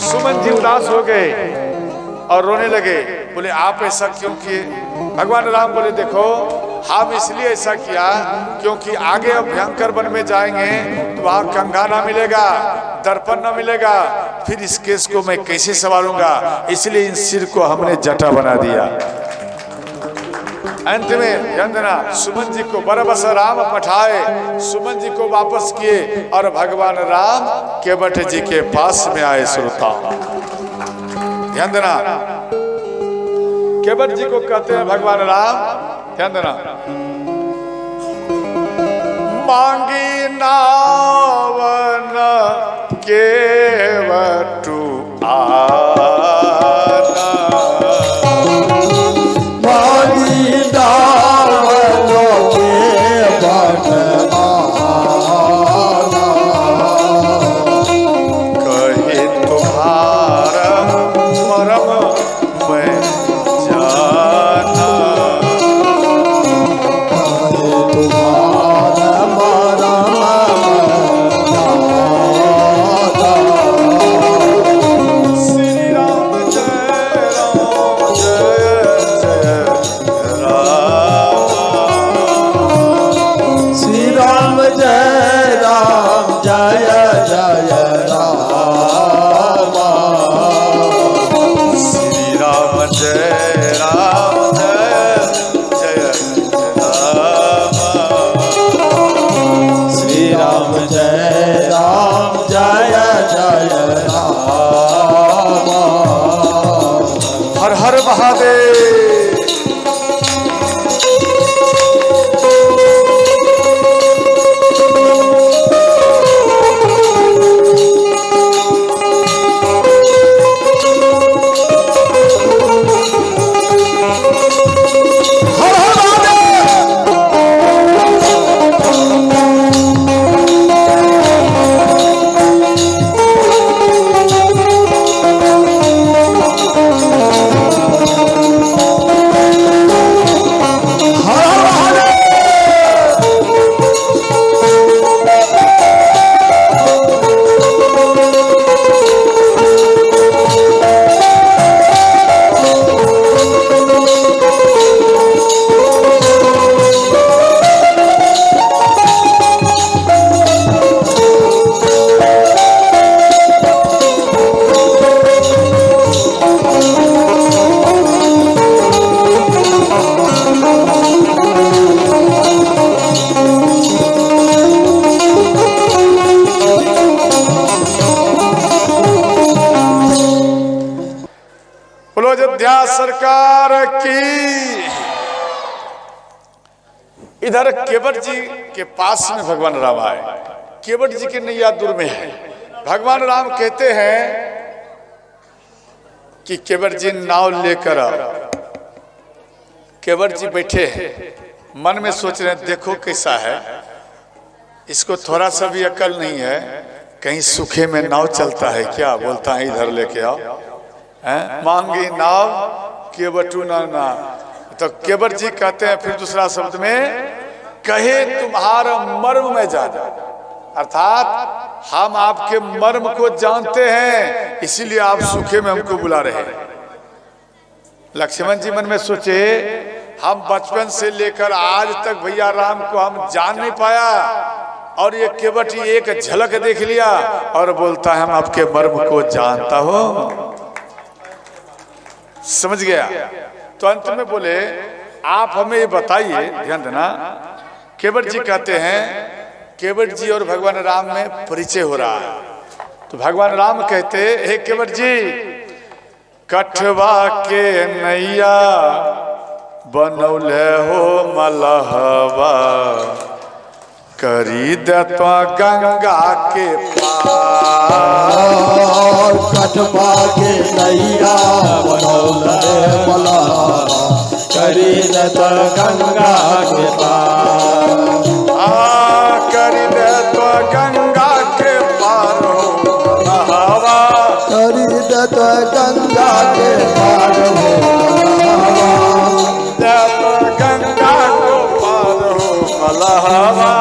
सुमन जी उदास हो गए और रोने लगे, बोले आप ऐसा क्यों किए। भगवान राम बोले देखो हम इसलिए ऐसा किया क्योंकि आगे अब भयंकर वन में जाएंगे तो वहां कंघा ना मिलेगा, दर्पण ना मिलेगा, फिर इस केस को मैं कैसे संभालूंगा, इसलिए इन सिर को हमने जटा बना दिया। अंत में ध्यान देना, सुमन जी को बरबस राम पठाए, सुमन जी को वापस किए और भगवान राम केवट जी के पास में आए। श्रोता ध्यान देना, केवट जी को कहते हैं भगवान राम, ध्यान देना, मांगी नावन केवटु आना, मांगी नावन केवट आना, कहे तुम्हारा मरम मैं जाना, सरकार की। इधर केवट जी के पास में भगवान राम आए। केवट जी की नैया दूर में है, भगवान राम कहते हैं कि केवट जी नाव लेकर आओ। केवट जी बैठे हैं, मन में सोच रहे हैं देखो कैसा है, इसको थोड़ा सा भी अकल नहीं है, कहीं सूखे में नाव चलता है क्या? बोलता है इधर लेके आओ, मांगी नाव केवटू ना ना। तो केवट जी कहते हैं फिर दूसरा शब्द में, कहे तुम्हारा मर्म में जाना, अर्थात हम आपके मर्म को जानते हैं, इसीलिए आप सूखे में हमको बुला रहे हैं। लक्ष्मण जी मन में सोचे, हम बचपन से लेकर आज तक भैया राम को हम जान नहीं पाया, और ये केवट एक झलक देख लिया और बोलता है हम आपके मर्म को जानता हूं, समझ गया। तो अंत में बोले आप हमें ये बताइए, ध्यान देना। केवट जी कहते हैं, केवट जी और भगवान राम में परिचय हो रहा है। तो भगवान राम कहते, हे केवट जी, कठवा के नैया बनौले हो मलहवा, करी दत्वा गंगा के पार। कठवा के नैया बनौले मलहवा, करी दत्वा गंगा के पार। करी दत्वा गंगा के पार हो मलहवा, करी दत्वा गंगा के पार हो मलहवा, गंगा को पार हो मलहवा,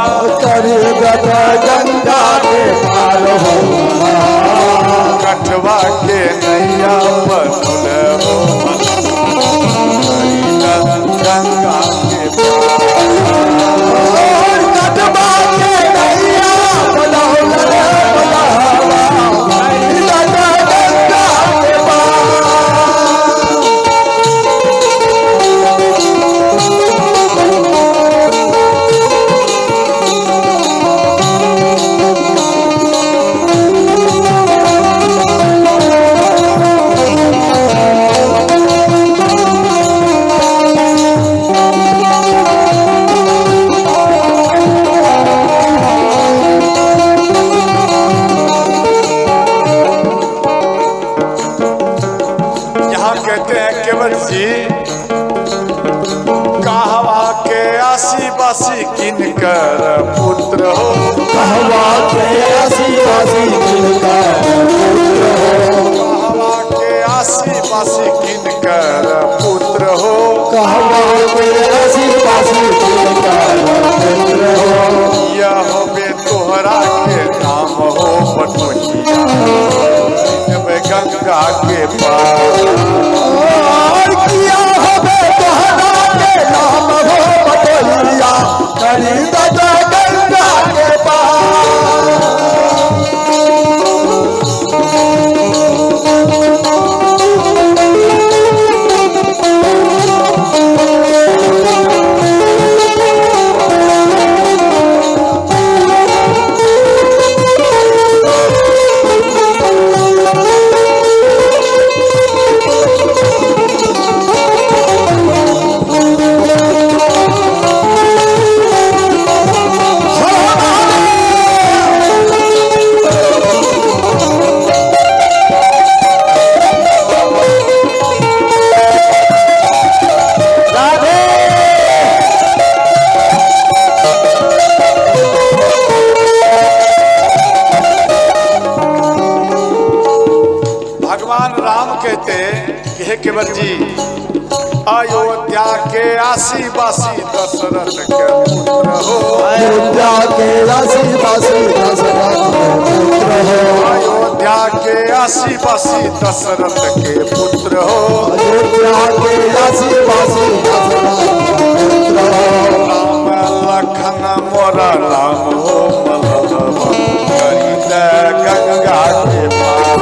करी दत्वा गंगा के पार हो मलहवा। कठवा के नैया बनौले हो मलहवा, गंगा के पार। कठवा के नैया बनौले मलहवा, करी दत्वा गंगा के पार। कहते हैं केवट जी, कहवा के आसी बासी किनकर पुत्र हो, कहवा के आसी बासी किनकर पुत्र हो, कहवा के आसी बासी किनकर पुत्र हो, कहवा के आसी बासी किनकर पुत्र हो। यह होबे तोहरा के नाम हो बटोहिया, गंगा के पार। किया होबे तोहरा के नाम हो बटोहिया, करी दत्वा गंगा के पार। केवट जी, अयोध्या के आसी बासी दशरथ के पुत्र हो, अयोध्या के आसी बासी दशरथ के पुत्र हो, अयोध्या के आसी बासी दशरथ के पुत्र हो, अयोध्या के आसी बासी दशरथ के पुत्र हो। राम लखन मोरा राम हो मलहवा, करी दे गंगा के पार।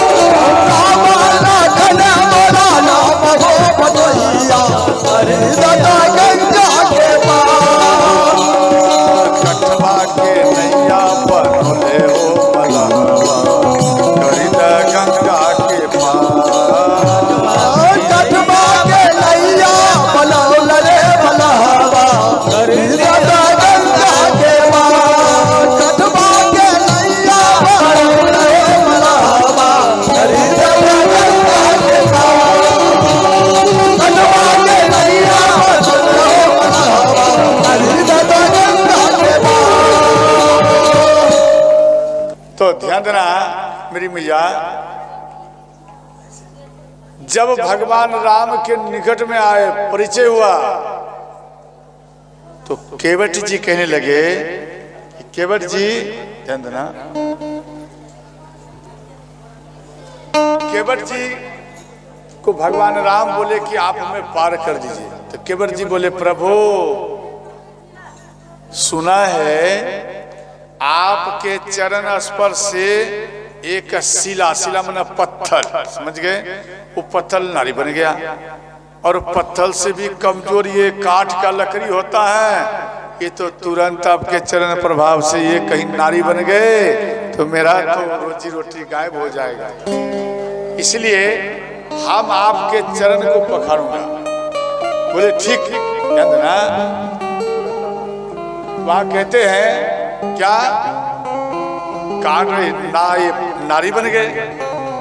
राम लखन मोरा राम हो बटोहिया, करी दत्वा गंगा के पार। कठवा के नैया बनौले हो मलहवा, करी दे गंगा के पार। कठवा के नैया बनौले रे मलहवा, करी दत्वा गंगा के पार। मेरी मैया, जब भगवान राम के निकट में आए, परिचय हुआ, तो केवट जी कहने लगे कि केवट जी, ध्यान देना, केवट जी को भगवान राम बोले कि आप हमें पार कर दीजिए। तो केवट जी बोले, प्रभु सुना है आपके चरण स्पर्श से एक शिला, शिला माने पत्थर, समझ गए, वो पत्थर नारी बन गया, और पत्थर से भी कमजोर ये काठ का लकड़ी होता है, ये तो तुरंत आपके चरण प्रभाव से ये कहीं नारी बन गए तो मेरा तो रोजी रोटी गायब हो जाएगा, इसलिए हम आपके चरण को पखारूंगा। बोले ठीक, ना वहां कहते हैं क्या काट ना ये नारी बन गए?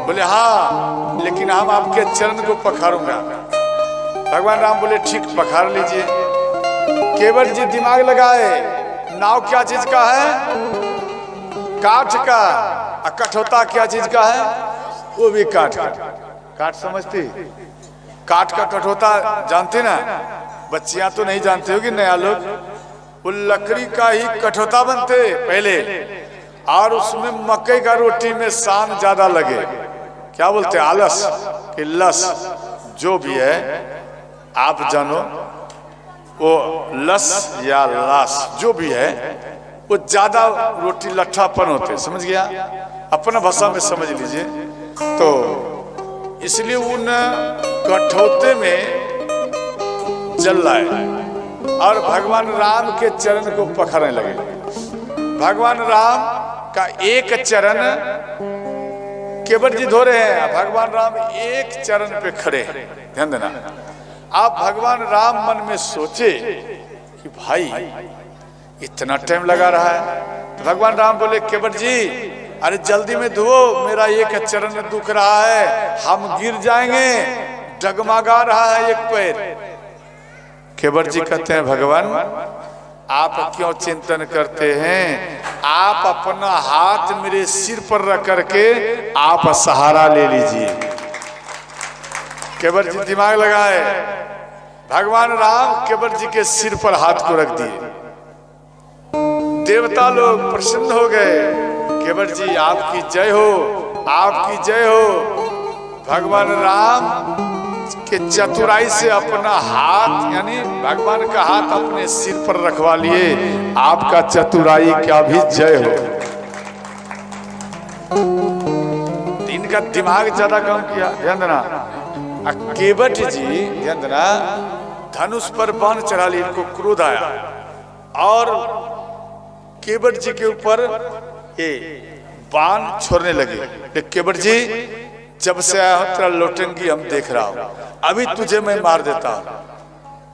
बोले हाँ, लेकिन हम आपके चरण को पखारूंगा। भगवान राम बोले ठीक, पखार लीजिए। केवट जी दिमाग लगाए, नाव क्या चीज का है? काठ का। कठौता क्या चीज का है? वो भी काठ का। काठ समझती? काठ का कठौता जानते ना? बच्चियां तो नहीं जानते होगी, नया लोग। वो लकड़ी का ही कठौता बनते पहले, और उसमें मकई का रोटी में सान ज्यादा लगे, क्या बोलते हैं, आलस कि लस, जो भी है आप जानो, वो लस या लाश जो भी है, वो ज्यादा रोटी लट्ठापन होते, समझ गया? अपना भाषा में समझ लीजिए। तो इसलिए उन कठौते में जल लाए और भगवान राम के चरण को पकड़ने लगे। भगवान राम का एक चरण केवट जी धो रहे हैं, भगवान राम एक चरण पे खड़े हैं। ध्यान देना, आप भगवान राम मन में सोचे कि भाई इतना टाइम लगा रहा है। तो भगवान राम बोले, केवट जी अरे जल्दी में धो, मेरा एक चरण दुख रहा है, हम गिर जाएंगे, डगमगा रहा है एक पैर। केवट जी कहते हैं, भगवान आप क्यों चिंतन करते हैं, आप अपना हाथ मेरे सिर पर रख करके आप सहारा ले लीजिए। केवट जी दिमाग लगाए, भगवान राम केवट जी के सिर पर हाथ को रख दिए। देवता लोग प्रसन्न हो गए, केवट जी आपकी जय हो, आपकी जय हो। भगवान राम के चतुराई से अपना हाथ, यानी भगवान का हाथ अपने सिर पर रखवा लिए, आपका चतुराई का भी जय हो। इनका दिमाग ज्यादा काम किया। ध्यान देना, केवट जी ध्यान देना, धनुष पर बाण चढ़ा ली, इनको क्रोध आया और केवट जी के ऊपर ये बाण छोड़ने लगे। केवट जी जब से आया हो तेरा लौटेंगी हम देख रहा हूं, अभी तुझे मैं मार देता हूं।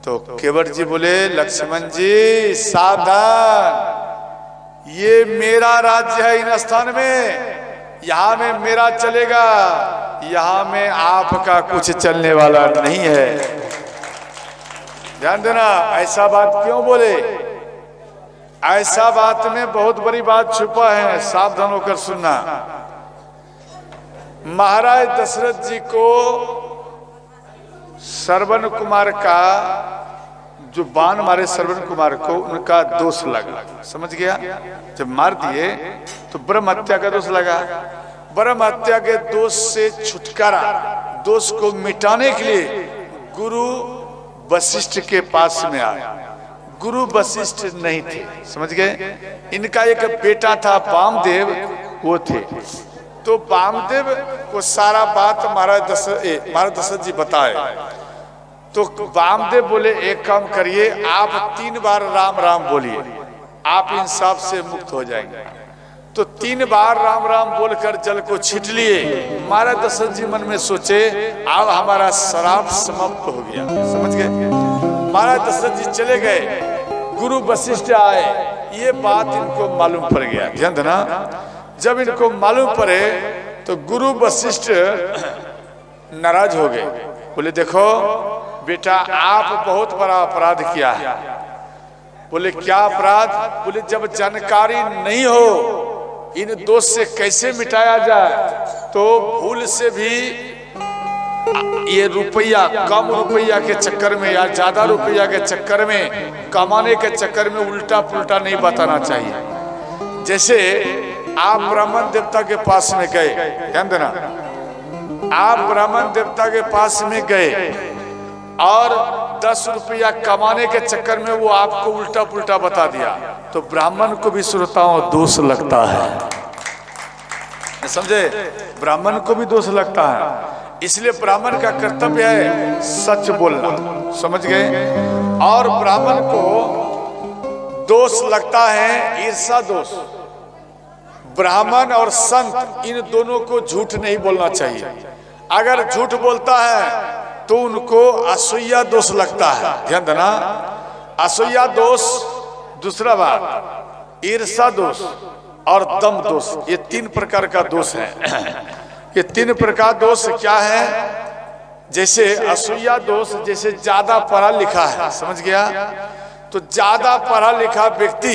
तो केवट जी बोले, लक्ष्मण जी सावधान, ये मेरा राज्य है, इन स्थान में यहां में मेरा चलेगा, यहां में आपका कुछ चलने वाला नहीं है। ध्यान देना, ऐसा बात क्यों बोले? ऐसा बात में बहुत बड़ी बात छुपा है, सावधान होकर सुनना। महाराज दशरथ जी को श्रवण कुमार का जो बाण मारे, श्रवण कुमार को उनका दोष लगा, समझ गया? जब मार दिए तो ब्रह्म हत्या का दोष लगा। ब्रह्म हत्या के दोष से छुटकारा, दोष को मिटाने के लिए गुरु वशिष्ठ के पास में आए। गुरु वशिष्ठ नहीं थे, समझ गए? इनका एक बेटा था वामदेव, वो थे। तो वामदेव को सारा बात महाराज दशरथ जी बताए। तो वामदेव बोले, एक काम करिए, आप 3 बार राम राम बोलिए, आप इन सब से मुक्त हो जाएंगे। तो 3 बार राम राम बोलकर जल को छीट लिए। महाराज दशरथ जी मन में सोचे, अब हमारा श्राप समाप्त हो गया, समझ गए? महाराज दशरथ जी चले गए, गुरु वशिष्ठ आए, ये बात इनको मालूम पड़ गया। ध्यान देना, जब इनको मालूम पड़े तो गुरु वशिष्ठ नाराज हो गए। बोले, देखो बेटा, आप बहुत बड़ा अपराध किया है। बोले, क्या अपराध? बोले, जब जानकारी नहीं हो इन दोष से कैसे मिटाया जाए, तो भूल से भी ये रुपया, कम रुपया के चक्कर में या ज्यादा रुपया के चक्कर में, कमाने के चक्कर में उल्टा पुल्टा नहीं बताना चाहिए। जैसे आप ब्राह्मण देवता के पास में गए, ध्यान देना, आप ब्राह्मण देवता के पास में गए और 10 रुपया कमाने के चक्कर में वो आपको उल्टा पुल्टा बता दिया, तो ब्राह्मण को भी श्रोताओं दोष लगता है, समझे? ब्राह्मण को भी दोष लगता है। इसलिए ब्राह्मण का कर्तव्य है सच बोलना, समझ गए? और ब्राह्मण को दोष लगता है ईर्षा दोष। ब्राह्मण और संत इन दोनों को झूठ नहीं बोलना चाहिए। अगर झूठ बोलता है तो उनको असूया दोष लगता है, ध्यान देना। असूया दोष, दूसरा बात ईर्षा दोष और दम दोष, ये 3 प्रकार का दोष है। ये 3 प्रकार दोष क्या है? जैसे असूया दोष, जैसे ज्यादा पढ़ा लिखा है, समझ गया? तो ज्यादा पढ़ा लिखा व्यक्ति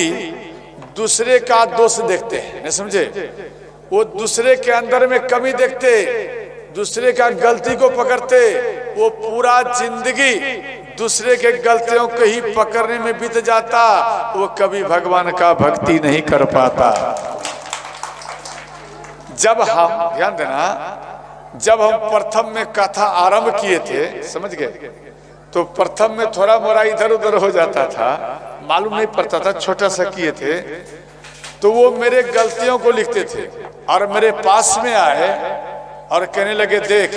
दूसरे का दोष देखते हैं, नहीं समझे? वो दूसरे के अंदर में कमी देखते, दूसरे का गलती को पकड़ते, वो पूरा जिंदगी दूसरे के गलतियों को ही पकड़ने में बीत जाता, वो कभी भगवान का भक्ति नहीं कर पाता। जब हम, ध्यान देना, जब हम प्रथम में कथा आरंभ किए थे, समझ गए, तो प्रथम में थोड़ा मोड़ा इधर उधर हो जाता था, मालूम नहीं पड़ता था, छोटा सा किए थे, तो वो मेरे गलतियों को लिखते थे और मेरे पास में आए और कहने लगे, देख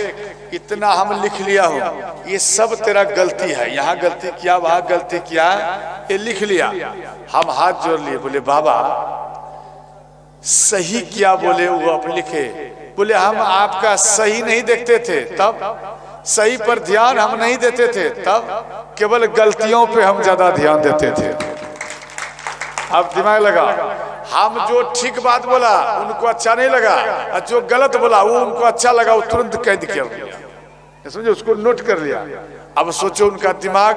इतना हम लिख लिया हो, ये सब तेरा गलती है, यहाँ गलती किया, वहां गलती किया, ये लिख लिया। हम हाथ जोड़ लिए, बोले बाबा सही क्या बोले वो आप लिखे। बोले हम आपका सही नहीं देखते थे, तब सही पर ध्यान हम नहीं देते थे, तब केवल गलतियों पे हम ज्यादा ध्यान देते थे। अब दिमाग लगा, हम जो ठीक बात बोला उनको अच्छा नहीं लगा, और जो गलत बोला वो उनको अच्छा लगा, वो तुरंत कैद कर लिया, समझे? उसको नोट कर लिया। अब सोचो उनका दिमाग,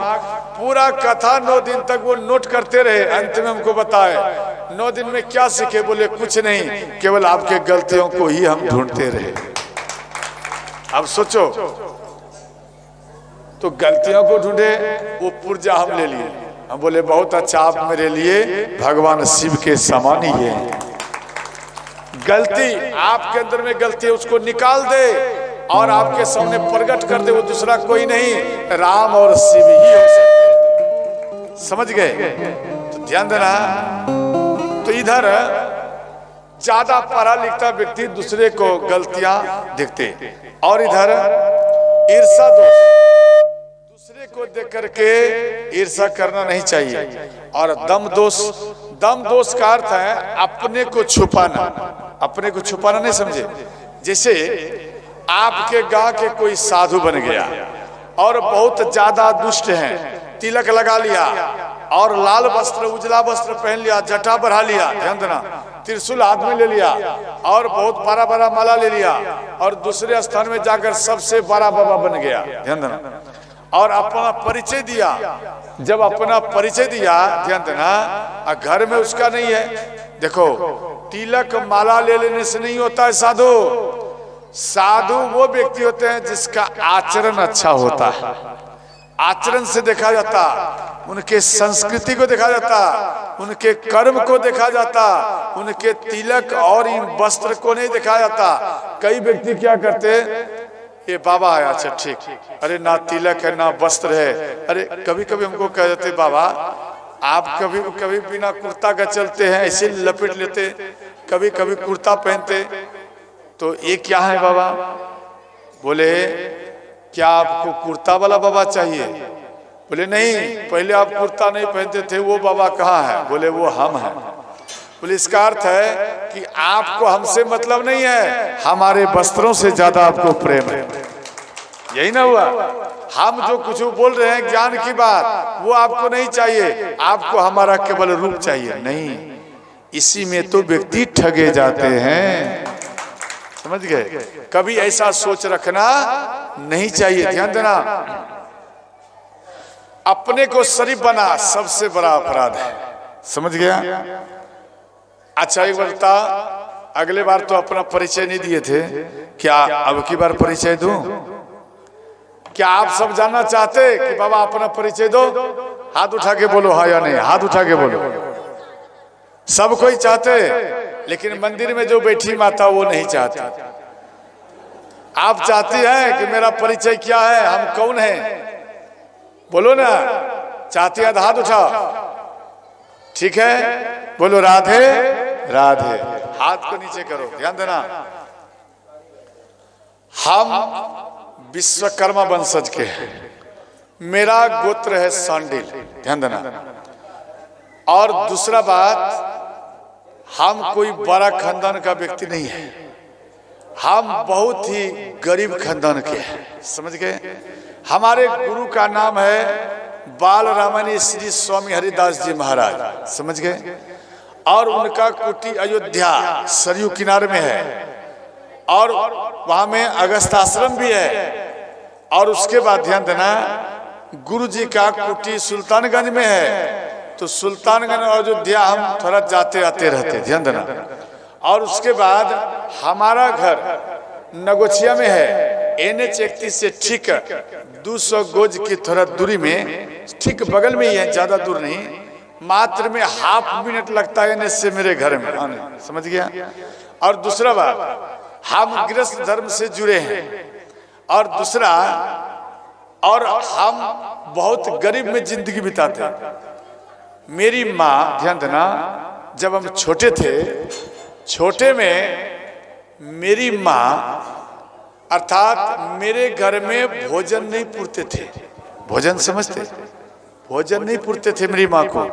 पूरा कथा 9 दिन तक वो नोट करते रहे, अंत में हमको बताए 9 दिन में क्या सीखे? बोले कुछ नहीं, केवल आपके गलतियों को ही हम ढूंढते रहे। अब सोचो, तो गलतियों को ढूंढे, वो पुर्जा हम ले लिए। हम बोले बहुत अच्छा, आप मेरे लिए भगवान शिव के समान ही है। गलती आपके अंदर में गलती है, उसको निकाल दे और आपके सामने प्रकट कर दे, वो दूसरा कोई नहीं, राम और शिव ही हो सकते, समझ गए? तो ध्यान देना। तो इधर ज्यादा पढ़ा लिखता व्यक्ति दूसरे को गलतियां देखते, और इधर ईर्षा दोष, दूसरे को देख करके ईर्षा करना नहीं चाहिए। और दम दोष, दम दोष का अर्थ है अपने को छुपाना, अपने को छुपाना, नहीं समझे? जैसे आपके गांव के कोई साधु बन गया और बहुत ज्यादा दुष्ट हैं, तिलक लगा लिया और लाल वस्त्र, उजला वस्त्र पहन लिया, जटा बढ़ा लिया, ध्यान देना, त्रिशूल हाथ में ले लिया और बहुत बड़ा बड़ा माला ले लिया और दूसरे स्थान में जाकर सबसे बड़ा बाबा बन गया, ध्यान देना, और अपना परिचय दिया। जब अपना परिचय दिया, ध्यान देना, घर में उसका नहीं है। देखो, तिलक माला ले लेने से नहीं होता है साधु। साधु वो व्यक्ति होते हैं जिसका आचरण अच्छा होता है, आचरण से देखा जाता, उनके संस्कृति को देखा जाता, उनके कर्म को देखा जाता, उनके तिलक और इन वस्त्र को नहीं देखा जाता। कई व्यक्ति क्या करते, ये बाबा है, अच्छा ठीक, अरे ना तिलक है ना वस्त्र है। अरे कभी कभी हमको कह देते, बाबा आप कभी कभी बिना कुर्ता का चलते हैं, ऐसे लपेट लेते, कभी कभी कुर्ता पहनते, तो ये क्या है बाबा? बोले क्या आपको कुर्ता वाला बाबा चाहिए? बोले नहीं, पहले आप कुर्ता नहीं पहनते थे, वो बाबा कहाँ है? बोले वो हम हैं। बोले इसका अर्थ है कि आपको हमसे मतलब नहीं है, हमारे वस्त्रों से ज्यादा आपको प्रेम है। यही ना हुआ? हम जो कुछ बोल रहे हैं ज्ञान की बात, वो आपको नहीं चाहिए, आपको हमारा केवल रूप चाहिए। नहीं, इसी में तो व्यक्ति ठगे जाते हैं, समझ गए? कभी ऐसा सोच रखना नहीं चाहिए, ध्यान देना। अपने को शरीफ बना सबसे बड़ा अपराध है, समझ गया? अच्छा एक बात बता, अगले बार तो अपना परिचय नहीं दिए थे, क्या अब की बार परिचय दूं? क्या आप सब जानना चाहते कि बाबा अपना परिचय दो? हाथ उठा के बोलो हाँ या नहीं, हाथ उठा के बोलो। सब कोई चाहते, लेकिन मंदिर में जो बैठी माता वो नहीं चाहती। आप चाहती हैं कि मेरा परिचय क्या है, हम कौन हैं? बोलो ना, चाहती है तो हाथ उठा। ठीक है, बोलो राधे राधे। हाथ को नीचे करो, ध्यान देना। हम विश्वकर्मा वंशज के हैं, मेरा गोत्र है सांडिल, ध्यान देना। और दूसरा बात, हम कोई बड़ा खानदान का व्यक्ति नहीं है, हम बहुत ही गरीब खानदान के हैं, समझ गए। हमारे गुरु का नाम है बाल रामानी श्री स्वामी हरिदास जी महाराज, समझ गए। और उनका कुटी अयोध्या सरयू किनारे में है, और वहां में अगस्त आश्रम भी है। और उसके बाद ध्यान देना, गुरु जी का कुटी सुल्तानगंज में है। तो सुल्तानगंज और अयोध्या हम थोड़ा जाते आते रहते, ध्यान देना। और उसके बाद हमारा घर नगोचिया में है, NH 31 से ठीक 200 गज की थोड़ा दूरी में, ठीक बगल में ही है, ज्यादा दूर नहीं, मात्र में हाफ मिनट लगता है NH से मेरे घर में आने, समझ गया। और दूसरा बात, हम गृहस्थ धर्म से जुड़े हैं। और दूसरा, और हम बहुत गरीब में जिंदगी बिताते हैं। मेरी माँ, ध्यान देना, जब हम छोटे थे, छोटे में मेरी माँ अर्थात मेरे घर में भोजन नहीं पुरते थे। भोजन समझते, भोजन नहीं पुरते थे मेरी माँ को।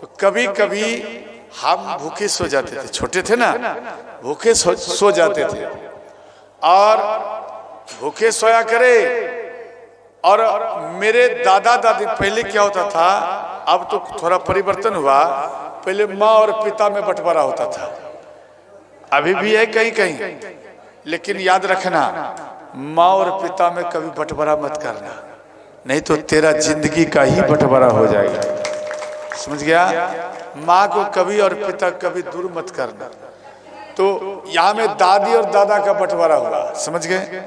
तो कभी कभी हम भूखे सो जाते थे, छोटे थे ना, भूखे सो जाते थे। और भूखे सोया करे। और मेरे दादा दादी, पहले क्या होता था, अब तो थोड़ा परिवर्तन हुआ, पहले माँ और पिता में बंटवारा होता था, अभी भी है कहीं कहीं, लेकिन याद रखना, माँ और पिता में कभी बंटवारा मत करना, नहीं तो तेरा जिंदगी का ही बंटवारा हो जाएगा, समझ गया। माँ को कभी और पिता कभी दूर मत करना। तो यहाँ में दादी और दादा का बंटवारा हुआ, समझ गए।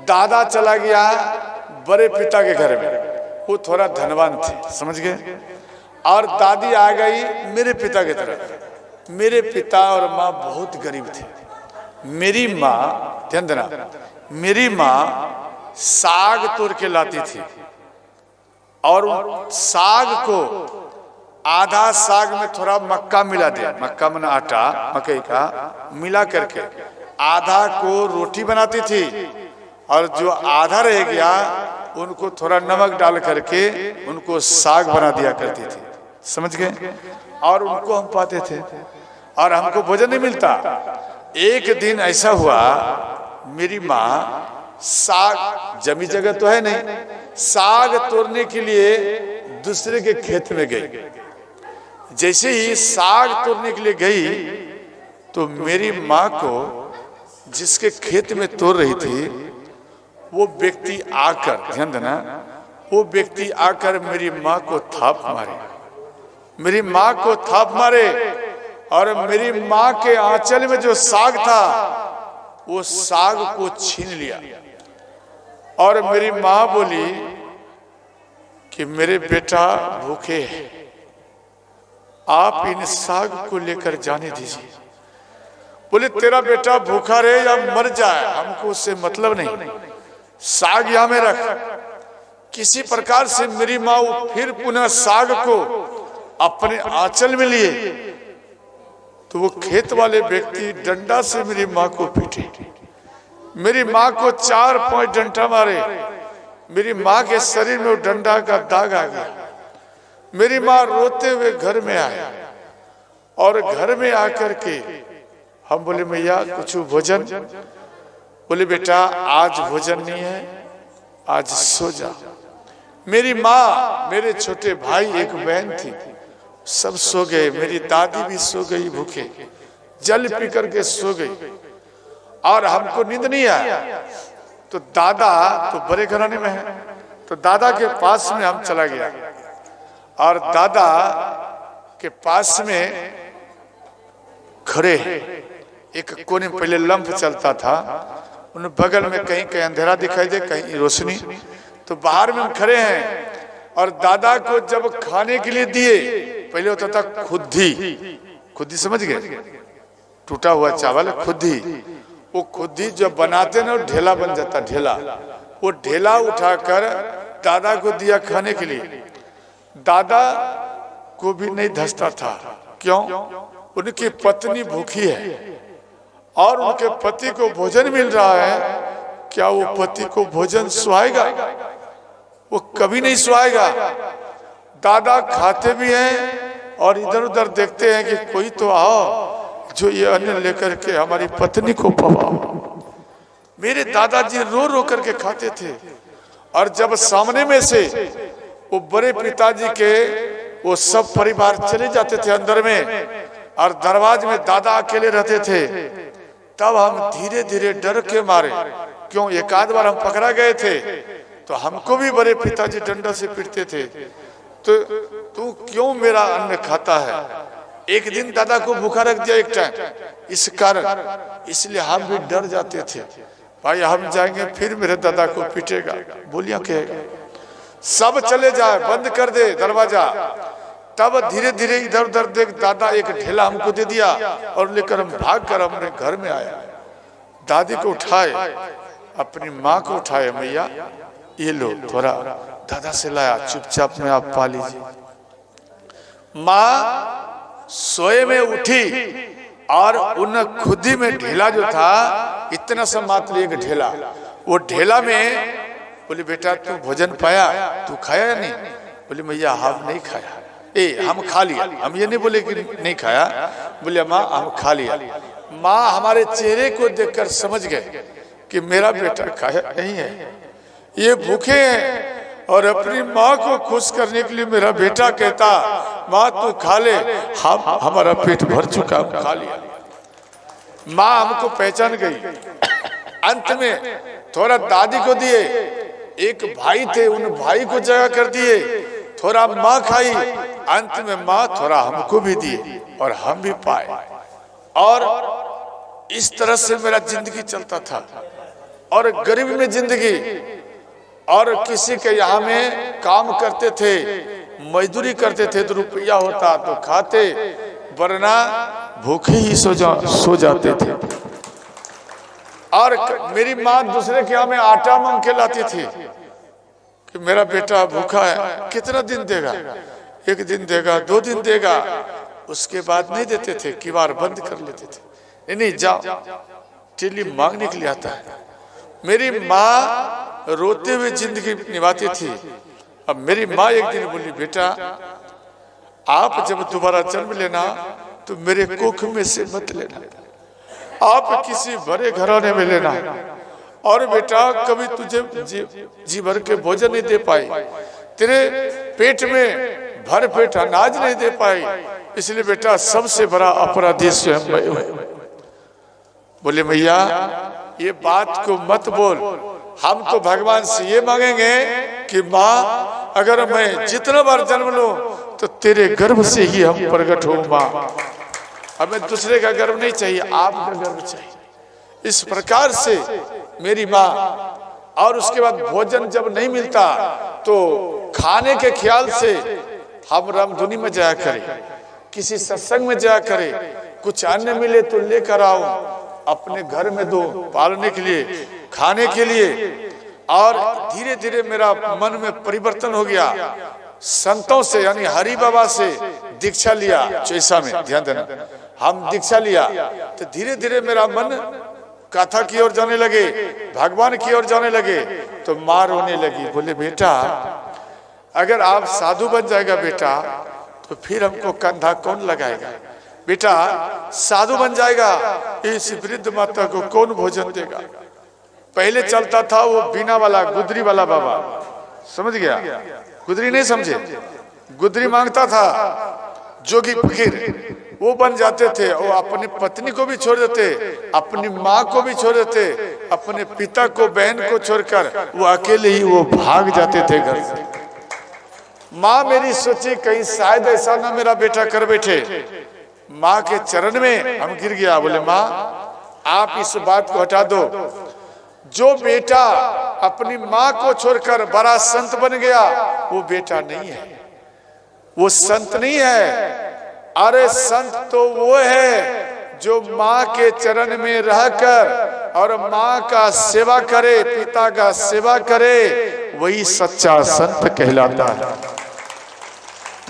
दादा चला गया बड़े पिता के घर में, वो थोड़ा धनवान थे, समझ गए। और दादी आ गई मेरे पिता की तरफ। मेरे पिता और माँ बहुत गरीब थे। मेरी माँ, ध्यान देना, मेरी माँ साग तोड़ के लाती थी, और साग को आधा साग में थोड़ा मक्का मिला दिया, मक्का मन आटा मकई का मिला करके आधा को रोटी बनाती थी, और जो आधा रह गया उनको थोड़ा नमक डाल करके उनको साग बना दिया करती थी, समझ गए। और उनको हम पाते थे, और हमको भोजन नहीं मिलता। एक दिन ऐसा हुआ, मेरी माँ साग, जमी जगह तो है नहीं, साग तोड़ने के लिए दूसरे के खेत में गई। जैसे ही साग तोड़ने के लिए गई, तो मेरी माँ को जिसके खेत में तोड़ रही थी, वो व्यक्ति आकर, ध्यान देना, वो व्यक्ति आकर मेरी माँ को थाप मारे, मेरी माँ को थाप मारे। और मेरी माँ के आंचल में जो साग था, वो साग को छीन लिया। और मेरी माँ बोली कि मेरे बेटा भूखे हैं, आप इन साग को लेकर जाने दीजिए। बोले तेरा बेटा भूखा रहे या मर जाए, हमको उससे मतलब नहीं, साग यहाँ में रख। किसी प्रकार से मेरी माँ फिर पुनः साग को अपने आंचल में लिए, तो वो खेत वाले व्यक्ति डंडा से मेरी माँ को पीटे। मेरी माँ को 4-5 डंडा मारे। मेरी माँ के शरीर में डंडा का दाग आ गया। मेरी माँ रोते हुए घर में आए, और घर में आकर के हम बोले मैया कुछ भोजन। बोले बेटा आज भोजन नहीं है, आज सो जा। मेरी माँ, मेरे छोटे भाई, एक बहन थी, सब सो गए। मेरी दादी भी सो गई भूखे, जल पी करके सो गई। और हमको नींद नहीं आया। तो दादा तो बड़े घराने में है, तो दादा के पास में हम चला गया, और दादा के पास में खड़े हैं। एक कोने में पहले लंप चलता था, उन बगल में कहीं कहीं अंधेरा दिखाई दे, कहीं रोशनी। तो बाहर में हम खड़े हैं और दादा को जब खाने के लिए दिए, पहले होता था खुद्दी, खुद्दी समझ गए, टूटा हुआ चावल खुद्दी। वो खुद्दी जब बनाते ना ढेला बन जाता, ढेला, वो ढेला उठाकर दादा को दिया खाने के लिए। दादा को भी नहीं धंसता था, क्यों? उनकी पत्नी भूखी है और उनके पति को भोजन मिल रहा है, क्या वो पति को भोजन सुहाएगा? वो कभी नहीं सुहाएगा। दादा खाते भी हैं और इधर उधर देखते हैं कि कोई तो आओ जो ये अन्न लेकर के हमारी पत्नी को पवाओ। मेरे दादाजी रो रो करके खाते थे और जब सामने में से वो बड़े पिताजी के वो सब परिवार चले जाते थे अंदर में और दरवाजे में दादा अकेले रहते थे, तब हम धीरे धीरे डर के मारे, क्यों एक आध बार हम पकड़ा गए थे तो हमको भी बड़े पिताजी डंडा से पीटते थे, तो तू क्यों मेरा अन्न खाता है? एक दिन दादा को भूखा रख दिया एक टाइम इस कारण, इसलिए हम भी डर जाते थे, भाई हम जाएंगे फिर मेरे दादा को पीटेगा, बोलिया कहेगा। सब चले जाए, बंद कर दे दरवाजा। तब धीरे धीरे इधर उधर देख दादा एक ढेला हमको दे दिया और लेकर हम भाग कर अपने घर में आया। दादी को उठाए, अपनी माँ को उठाए, मैया ये लो थोड़ा दादा से लाया, चुपचाप में आप पा लीजिए। माँ सोए में उठी और उन खुदी में ढेला जो था, इतना सा मात्र एक ढेला, वो ढेला में बोले बेटा तू भोजन पाया, तू खाया या नहीं? बोले मैया हम नहीं खाया। हम खा लिया, हम ये नहीं बोले कि नहीं खाया, बोले माँ हम खा लिया। माँ हमारे चेहरे को देखकर समझ गए कि मेरा बेटा खाया नहीं है, ये भूखे हैं। और अपनी माँ को खुश करने के लिए मेरा बेटा कहता माँ तू खा ले, हम हमारा पेट भर चुका, हम खा लिया। माँ हमको पहचान गई। अंत में थोड़ा दादी को दिए, एक भाई थे उन भाई को जगह कर दिए, थोड़ा माँ खाई, अंत में माँ थोड़ा हमको भी दिए और हम भी पाए। और इस तरह से मेरा जिंदगी चलता था और गरीबी में जिंदगी। और किसी के यहाँ में काम करते थे, मजदूरी करते थे तो रुपया होता तो खाते, वरना भूखे ही सो जाते थे। और मेरी माँ दूसरे के यहाँ में आटा मांग के लाती थी कि मेरा बेटा भूखा है, कितना दिन देगा? एक दिन देगा, 2 दिन देगा, उसके बाद नहीं देते थे, किवाड़ बंद कर लेते थे। नहीं जाओ, टिल्ली मांगने के लिए आता है। मेरी माँ रोते हुए जिंदगी निभाती थी। अब मेरी माँ एक दिन बोली बेटा आप जब दोबारा जन्म लेना तो मेरे कोख में से मत लेना, आप किसी बड़े घराने में लेना, और बेटा कभी तुझे जी भर के भोजन नहीं दे पाई, तेरे पेट में भर पेट अनाज नहीं दे पाई, इसलिए बेटा सबसे बड़ा अपराधी स्वयं मैं हूं। बोले मैया ये बात को मत बोल, हम तो भगवान से ये मांगेंगे कि माँ अगर मैं जितना बार जन्म लूं तो तेरे गर्भ से ही हम प्रकट हो माँ, हमें दूसरे का गर्भ नहीं चाहिए, आपका गर्भ चाहिए। इस प्रकार से मेरी माँ। और उसके बाद भोजन जब नहीं मिलता तो खाने के ख्याल से हम रामधुनी में जाया करें, किसी सत्संग में जाया करें, कुछ अन्न मिले तो लेकर आओ अपने घर में दो, पालने के लिए, खाने के लिए। और धीरे धीरे मेरा मन में परिवर्तन हो गया। संतों से यानी हरि बाबा से दीक्षा लिया, चैसा में ध्यान देना, हम दीक्षा लिया तो धीरे धीरे मेरा मन कथा की ओर जाने लगे, भगवान की ओर जाने लगे। तो माँ रोने लगी, बोले बेटा अगर आप साधु बन जाएगा बेटा तो फिर हमको कंधा कौन लगाएगा? बेटा साधु बन जाएगा, इस वृद्ध माता को कौन भोजन देगा? पहले चलता था वो बीना वाला, गुदरी वाला बाबा, समझ गया? गुदरी नहीं समझे? गुदरी मांगता था, जोगी फकीर, वो बन जाते थे। वो अपनी पत्नी को भी छोड़ देते, अपनी माँ को भी छोड़ देते, अपने पिता को, बहन को छोड़कर वो अकेले ही वो भाग जाते थे घर से। माँ मेरी सोची कहीं शायद ऐसा ना मेरा बेटा कर बैठे। माँ के चरण में हम गिर गया, बोले माँ आप इस बात को हटा दो। जो बेटा अपनी माँ को छोड़कर बड़ा संत बन गया वो बेटा नहीं है, वो संत नहीं है। अरे संत तो वो है जो माँ के चरण में रहकर और माँ का सेवा करे, पिता का सेवा करे, वही सच्चा संत कहलाता है।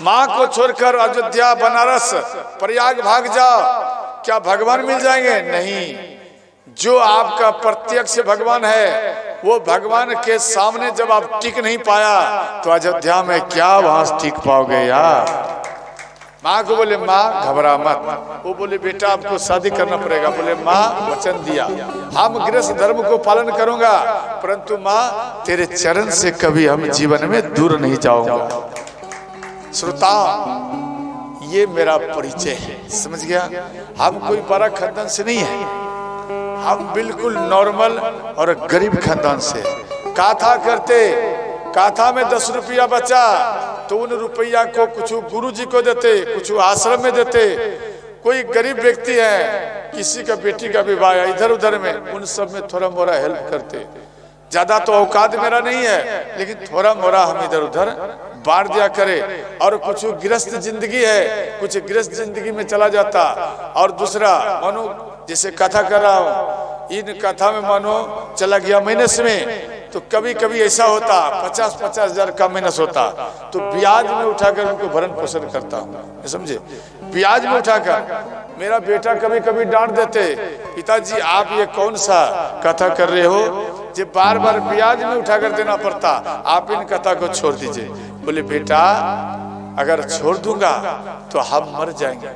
माँ को छोड़कर अयोध्या, बनारस, प्रयाग भाग जाओ, क्या भगवान मिल जाएंगे? नहीं। जो आपका प्रत्यक्ष भगवान है वो भगवान के सामने जब आप टिक नहीं पाया तो अयोध्या में क्या वहां टिक पाओगे यार। माँ को बोले माँ घबरा मत। वो बोले बेटा आपको शादी करना पड़ेगा। बोले माँ वचन दिया, हम गृहस्थ धर्म को पालन करूंगा, परंतु माँ तेरे चरण से कभी हम जीवन में दूर नहीं जाऊंगा। श्रोता, ये मेरा परिचय है, समझ गया? हम कोई बड़ा खानदान से नहीं है, हम बिल्कुल नॉर्मल और गरीब खानदान से। काथा करते, काथा में 10 रुपया बचा तो उन रुपया को कुछ गुरुजी को देते, कुछ आश्रम में देते। कोई गरीब व्यक्ति है, किसी का बेटी का विवाह इधर उधर में, उन सब में थोड़ा मोड़ा हेल्प करते। ज्यादा तो औकात मेरा नहीं है, लेकिन थोड़ा मोड़ा हम इधर उधर बांट दिया करे। और कुछ गृहस्थ जिंदगी है, कुछ गृहस्थ जिंदगी में चला जाता। और दूसरा मानो जैसे कथा कर रहा हूँ, इन कथा में मानो चला गया माइनस में, तो कभी कभी ऐसा होता 50-50 हजार का माइनस होता, तो ब्याज में उठाकर उनको भरण पोषण करता हूँ, समझे? ब्याज में उठाकर। मेरा बेटा कभी कभी डांट देते, पिताजी आप ये कौन सा कथा कर रहे हो, जो बार बार ब्याज में उठाकर देना पड़ता, आप इन कथा को छोड़ दीजिए। बोले बेटा अगर छोड़ दूंगा तो हम मर जाएंगे,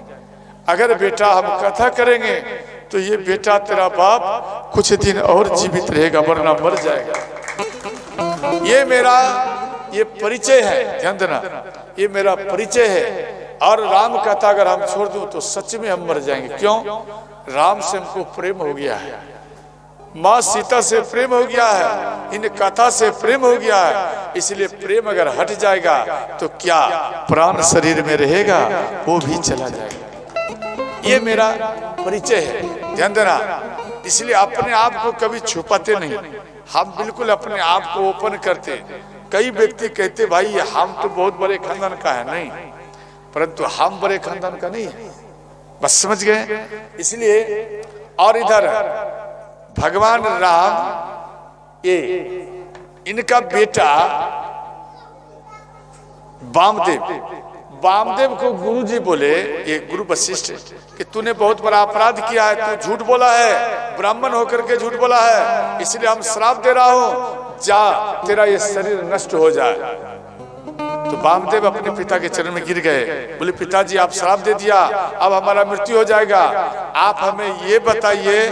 अगर बेटा हम कथा करेंगे तो ये बेटा तेरा बाप कुछ दिन और जीवित रहेगा, वरना मर जाएगा। ये मेरा ये परिचय है, ध्यान देना, ये मेरा परिचय है। और राम कथा अगर हम छोड़ दूं तो सच में हम मर जाएंगे। क्यों? राम से हमको प्रेम हो गया है, माँ सीता से प्रेम हो गया है, इन कथा से प्रेम हो गया है। इसलिए प्रेम अगर हट जाएगा तो क्या प्राण शरीर में रहेगा, वो भी चला जाएगा। ये मेरा परिचय है, ध्यान देना। इसलिए अपने आप को कभी छुपाते नहीं, हम बिल्कुल अपने आप को ओपन करते। कई व्यक्ति कहते भाई हम तो बहुत बड़े खानदान का है, नहीं, परंतु हम बड़े खानदान का नहीं है, बस समझ गए? इसलिए और इधर भगवान राम, ये इनका बेटा वामदेव को गुरुजी बोले, ये गुरु वशिष्ठ, कि तूने बहुत बड़ा अपराध किया है, तू झूठ बोला है, ब्राह्मण होकर के झूठ बोला है, इसलिए हम श्राप दे रहा हूं, जा तेरा ये शरीर नष्ट हो जाए। तो वामदेव अपने पिता के चरण में गिर गए, बोले पिताजी आप श्राप दे दिया, अब हमारा मृत्यु हो जाएगा, आप हमें ये बताइए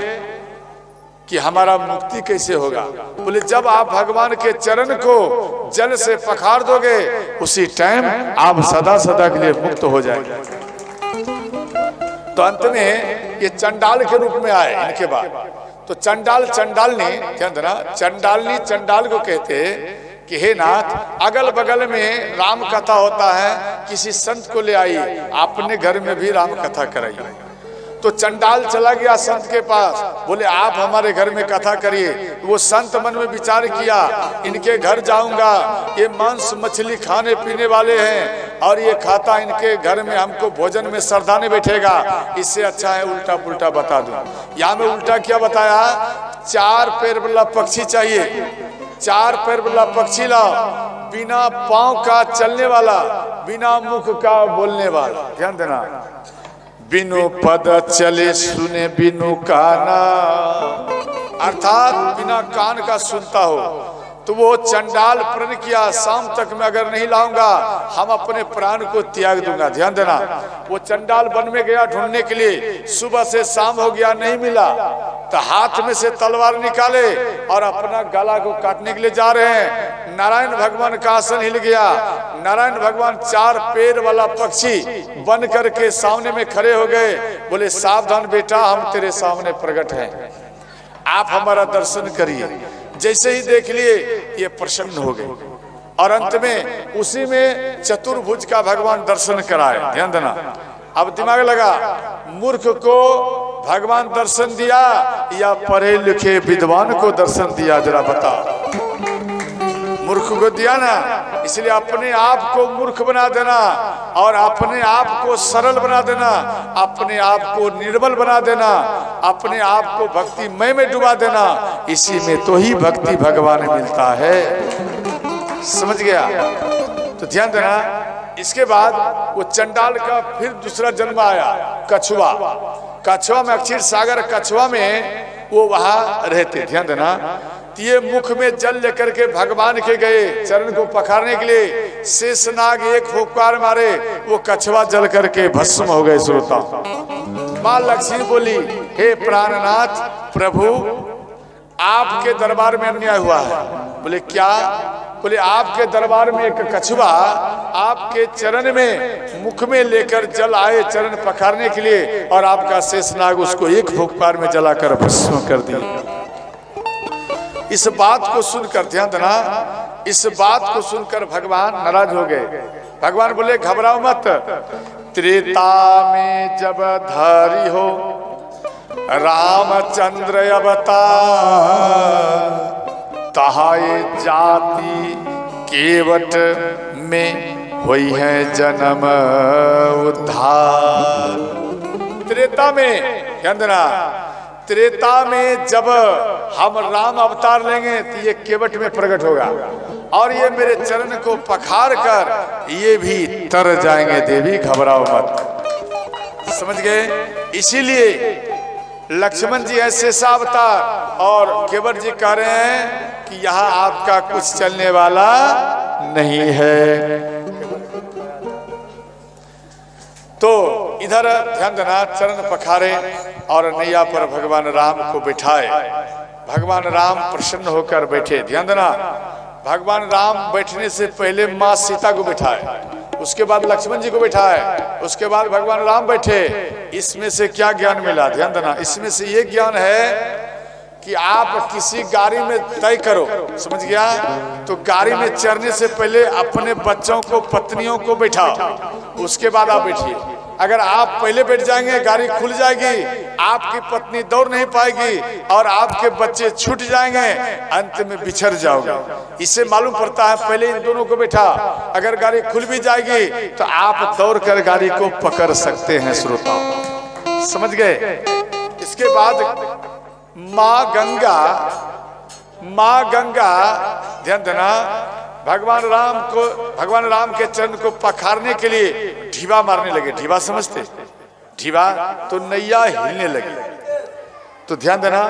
कि हमारा मुक्ति कैसे होगा। बोले जब आप भगवान के चरण को जल से पखार दोगे उसी टाइम आप सदा सदा के लिए मुक्त हो जाएंगे। तो अंत में ये चंडाल के रूप में आए इनके बाद। तो चंडालनी, ध्यान देना, चंडालनी चंडाल को कहते कि हे नाथ, अगल बगल में राम कथा होता है, किसी संत को ले आई, अपने घर में भी राम कथा कराई। तो चंडाल चला गया संत के पास, बोले आप हमारे घर में कथा करिए। वो संत मन में विचार किया, इनके घर जाऊंगा, ये मांस मछली खाने पीने वाले हैं और ये खाता इनके घर में हमको भोजन में श्रद्धा नहीं बैठेगा, इससे अच्छा है उल्टा पुल्टा बता दूं। यहाँ में उल्टा क्या बताया, 4 पैर वाला पक्षी चाहिए, 4 पैर वाला पक्षी लाओ, बिना पांव का चलने वाला, बिना मुख का बोलने वाला। ध्यान देना, बिनु पद चले सुने बिनु काना, अर्थात बिना कान का सुनता हो। तो वो चंडाल प्रण किया, शाम तक मैं अगर नहीं लाऊंगा हम अपने प्राण को त्याग दूंगा। ध्यान देना, वो चंडाल वन में गया ढूंढने के लिए, सुबह से शाम हो गया, नहीं मिला, तो हाथ में से तलवार निकाले और अपना गला को काटने के लिए जा रहे हैं। नारायण भगवान का आसन हिल गया, नारायण भगवान 4 पैर वाला पक्षी बन करके सामने में खड़े हो गए, बोले सावधान बेटा, हम तेरे सामने प्रकट हैं, आप हमारा दर्शन करिए। जैसे ही देख लिए ये प्रसन्न हो गए और अंत में उसी में चतुर्भुज का भगवान दर्शन कराए। ध्यान देना, अब दिमाग लगा, मूर्ख को भगवान दर्शन दिया या पढ़े लिखे विद्वान को दर्शन दिया, जरा बता। मूर्ख को दिया ना, इसलिए अपने आप को मूर्ख बना देना और अपने आप को सरल बना देना, अपने आप को निर्बल बना देना, अपने आप को भक्तिमय में डुबा देना, इसी में तो ही भक्ति भगवान मिलता है। समझ गया? तो ध्यान देना। इसके बाद वो चंडाल का फिर दूसरा जन्म आया, कछुआ। कछुआ में क्षीर सागर कछुआ में वो वहां रहते। ध्यान देना। ये मुख में जल लेकर के भगवान के गए चरण को पखारने के लिए। शेषनाग एक फुफकार मारे, वो कछुआ जल करके भस्म हो गए। श्रोता, मां लक्ष्मी बोली, हे प्राणनाथ प्रभु, आपके दरबार में अन्याय हुआ है। बोले क्या? बोले आपके दरबार में एक कछुआ आपके चरण में मुख में लेकर जल आए चरण पखारने के लिए, और आपका शेषनाग उसको एक फुफकार में जलाकर भस्म कर दिया। इस बात को सुनकर, ध्यान देना, इस बात को सुनकर भगवान नाराज हो गए। भगवान बोले घबराओ मत, त्रेता में जब धारी हो रामचंद्र अवतार, तहाए जाति केवट में हुई है जन्म उद्धार। त्रेता में, ध्यान देना, त्रेता में जब हम राम अवतार लेंगे तो ये केवट में प्रकट होगा, और ये मेरे चरण को पखार कर ये भी तर जाएंगे। देवी घबराओ मत। समझ गए? इसीलिए लक्ष्मण जी ऐसे अवतार और केवट जी कह रहे हैं कि यहाँ आपका कुछ चलने वाला नहीं है। तो इधर ध्यान देना, चरण पखारे और नैया पर भगवान राम को बिठाए। भगवान राम प्रसन्न होकर बैठे। ध्यान देना, भगवान राम बैठने से पहले माँ सीता को बिठाए, उसके बाद लक्ष्मण जी को बिठाए, उसके बाद भगवान राम बैठे। इसमें से क्या ज्ञान मिला? ध्यान देना, इसमें से ये ज्ञान है कि आप किसी गाड़ी में तय करो, समझ गया, तो गाड़ी में चढ़ने से पहले अपने बच्चों को, पत्नियों को बैठाओ, उसके बाद आप बैठिए। अगर आप पहले बैठ जाएंगे गाड़ी खुल जाएगी, आपकी पत्नी दौड़ नहीं पाएगी और आपके बच्चे छूट जाएंगे, अंत में बिछड़ जाओगे। इससे मालूम पड़ता है पहले इन दोनों को बैठा, अगर गाड़ी खुल भी जाएगी तो आप दौड़ कर गाड़ी को पकड़ सकते हैं। श्रोताओ, समझ गए? इसके बाद माँ गंगा, ध्यान देना, भगवान राम के चरण को पखारने के लिए ढीवा मारने लगे। ढीवा समझते? ढीवा तो नैया हिलने लगी। तो ध्यान देना,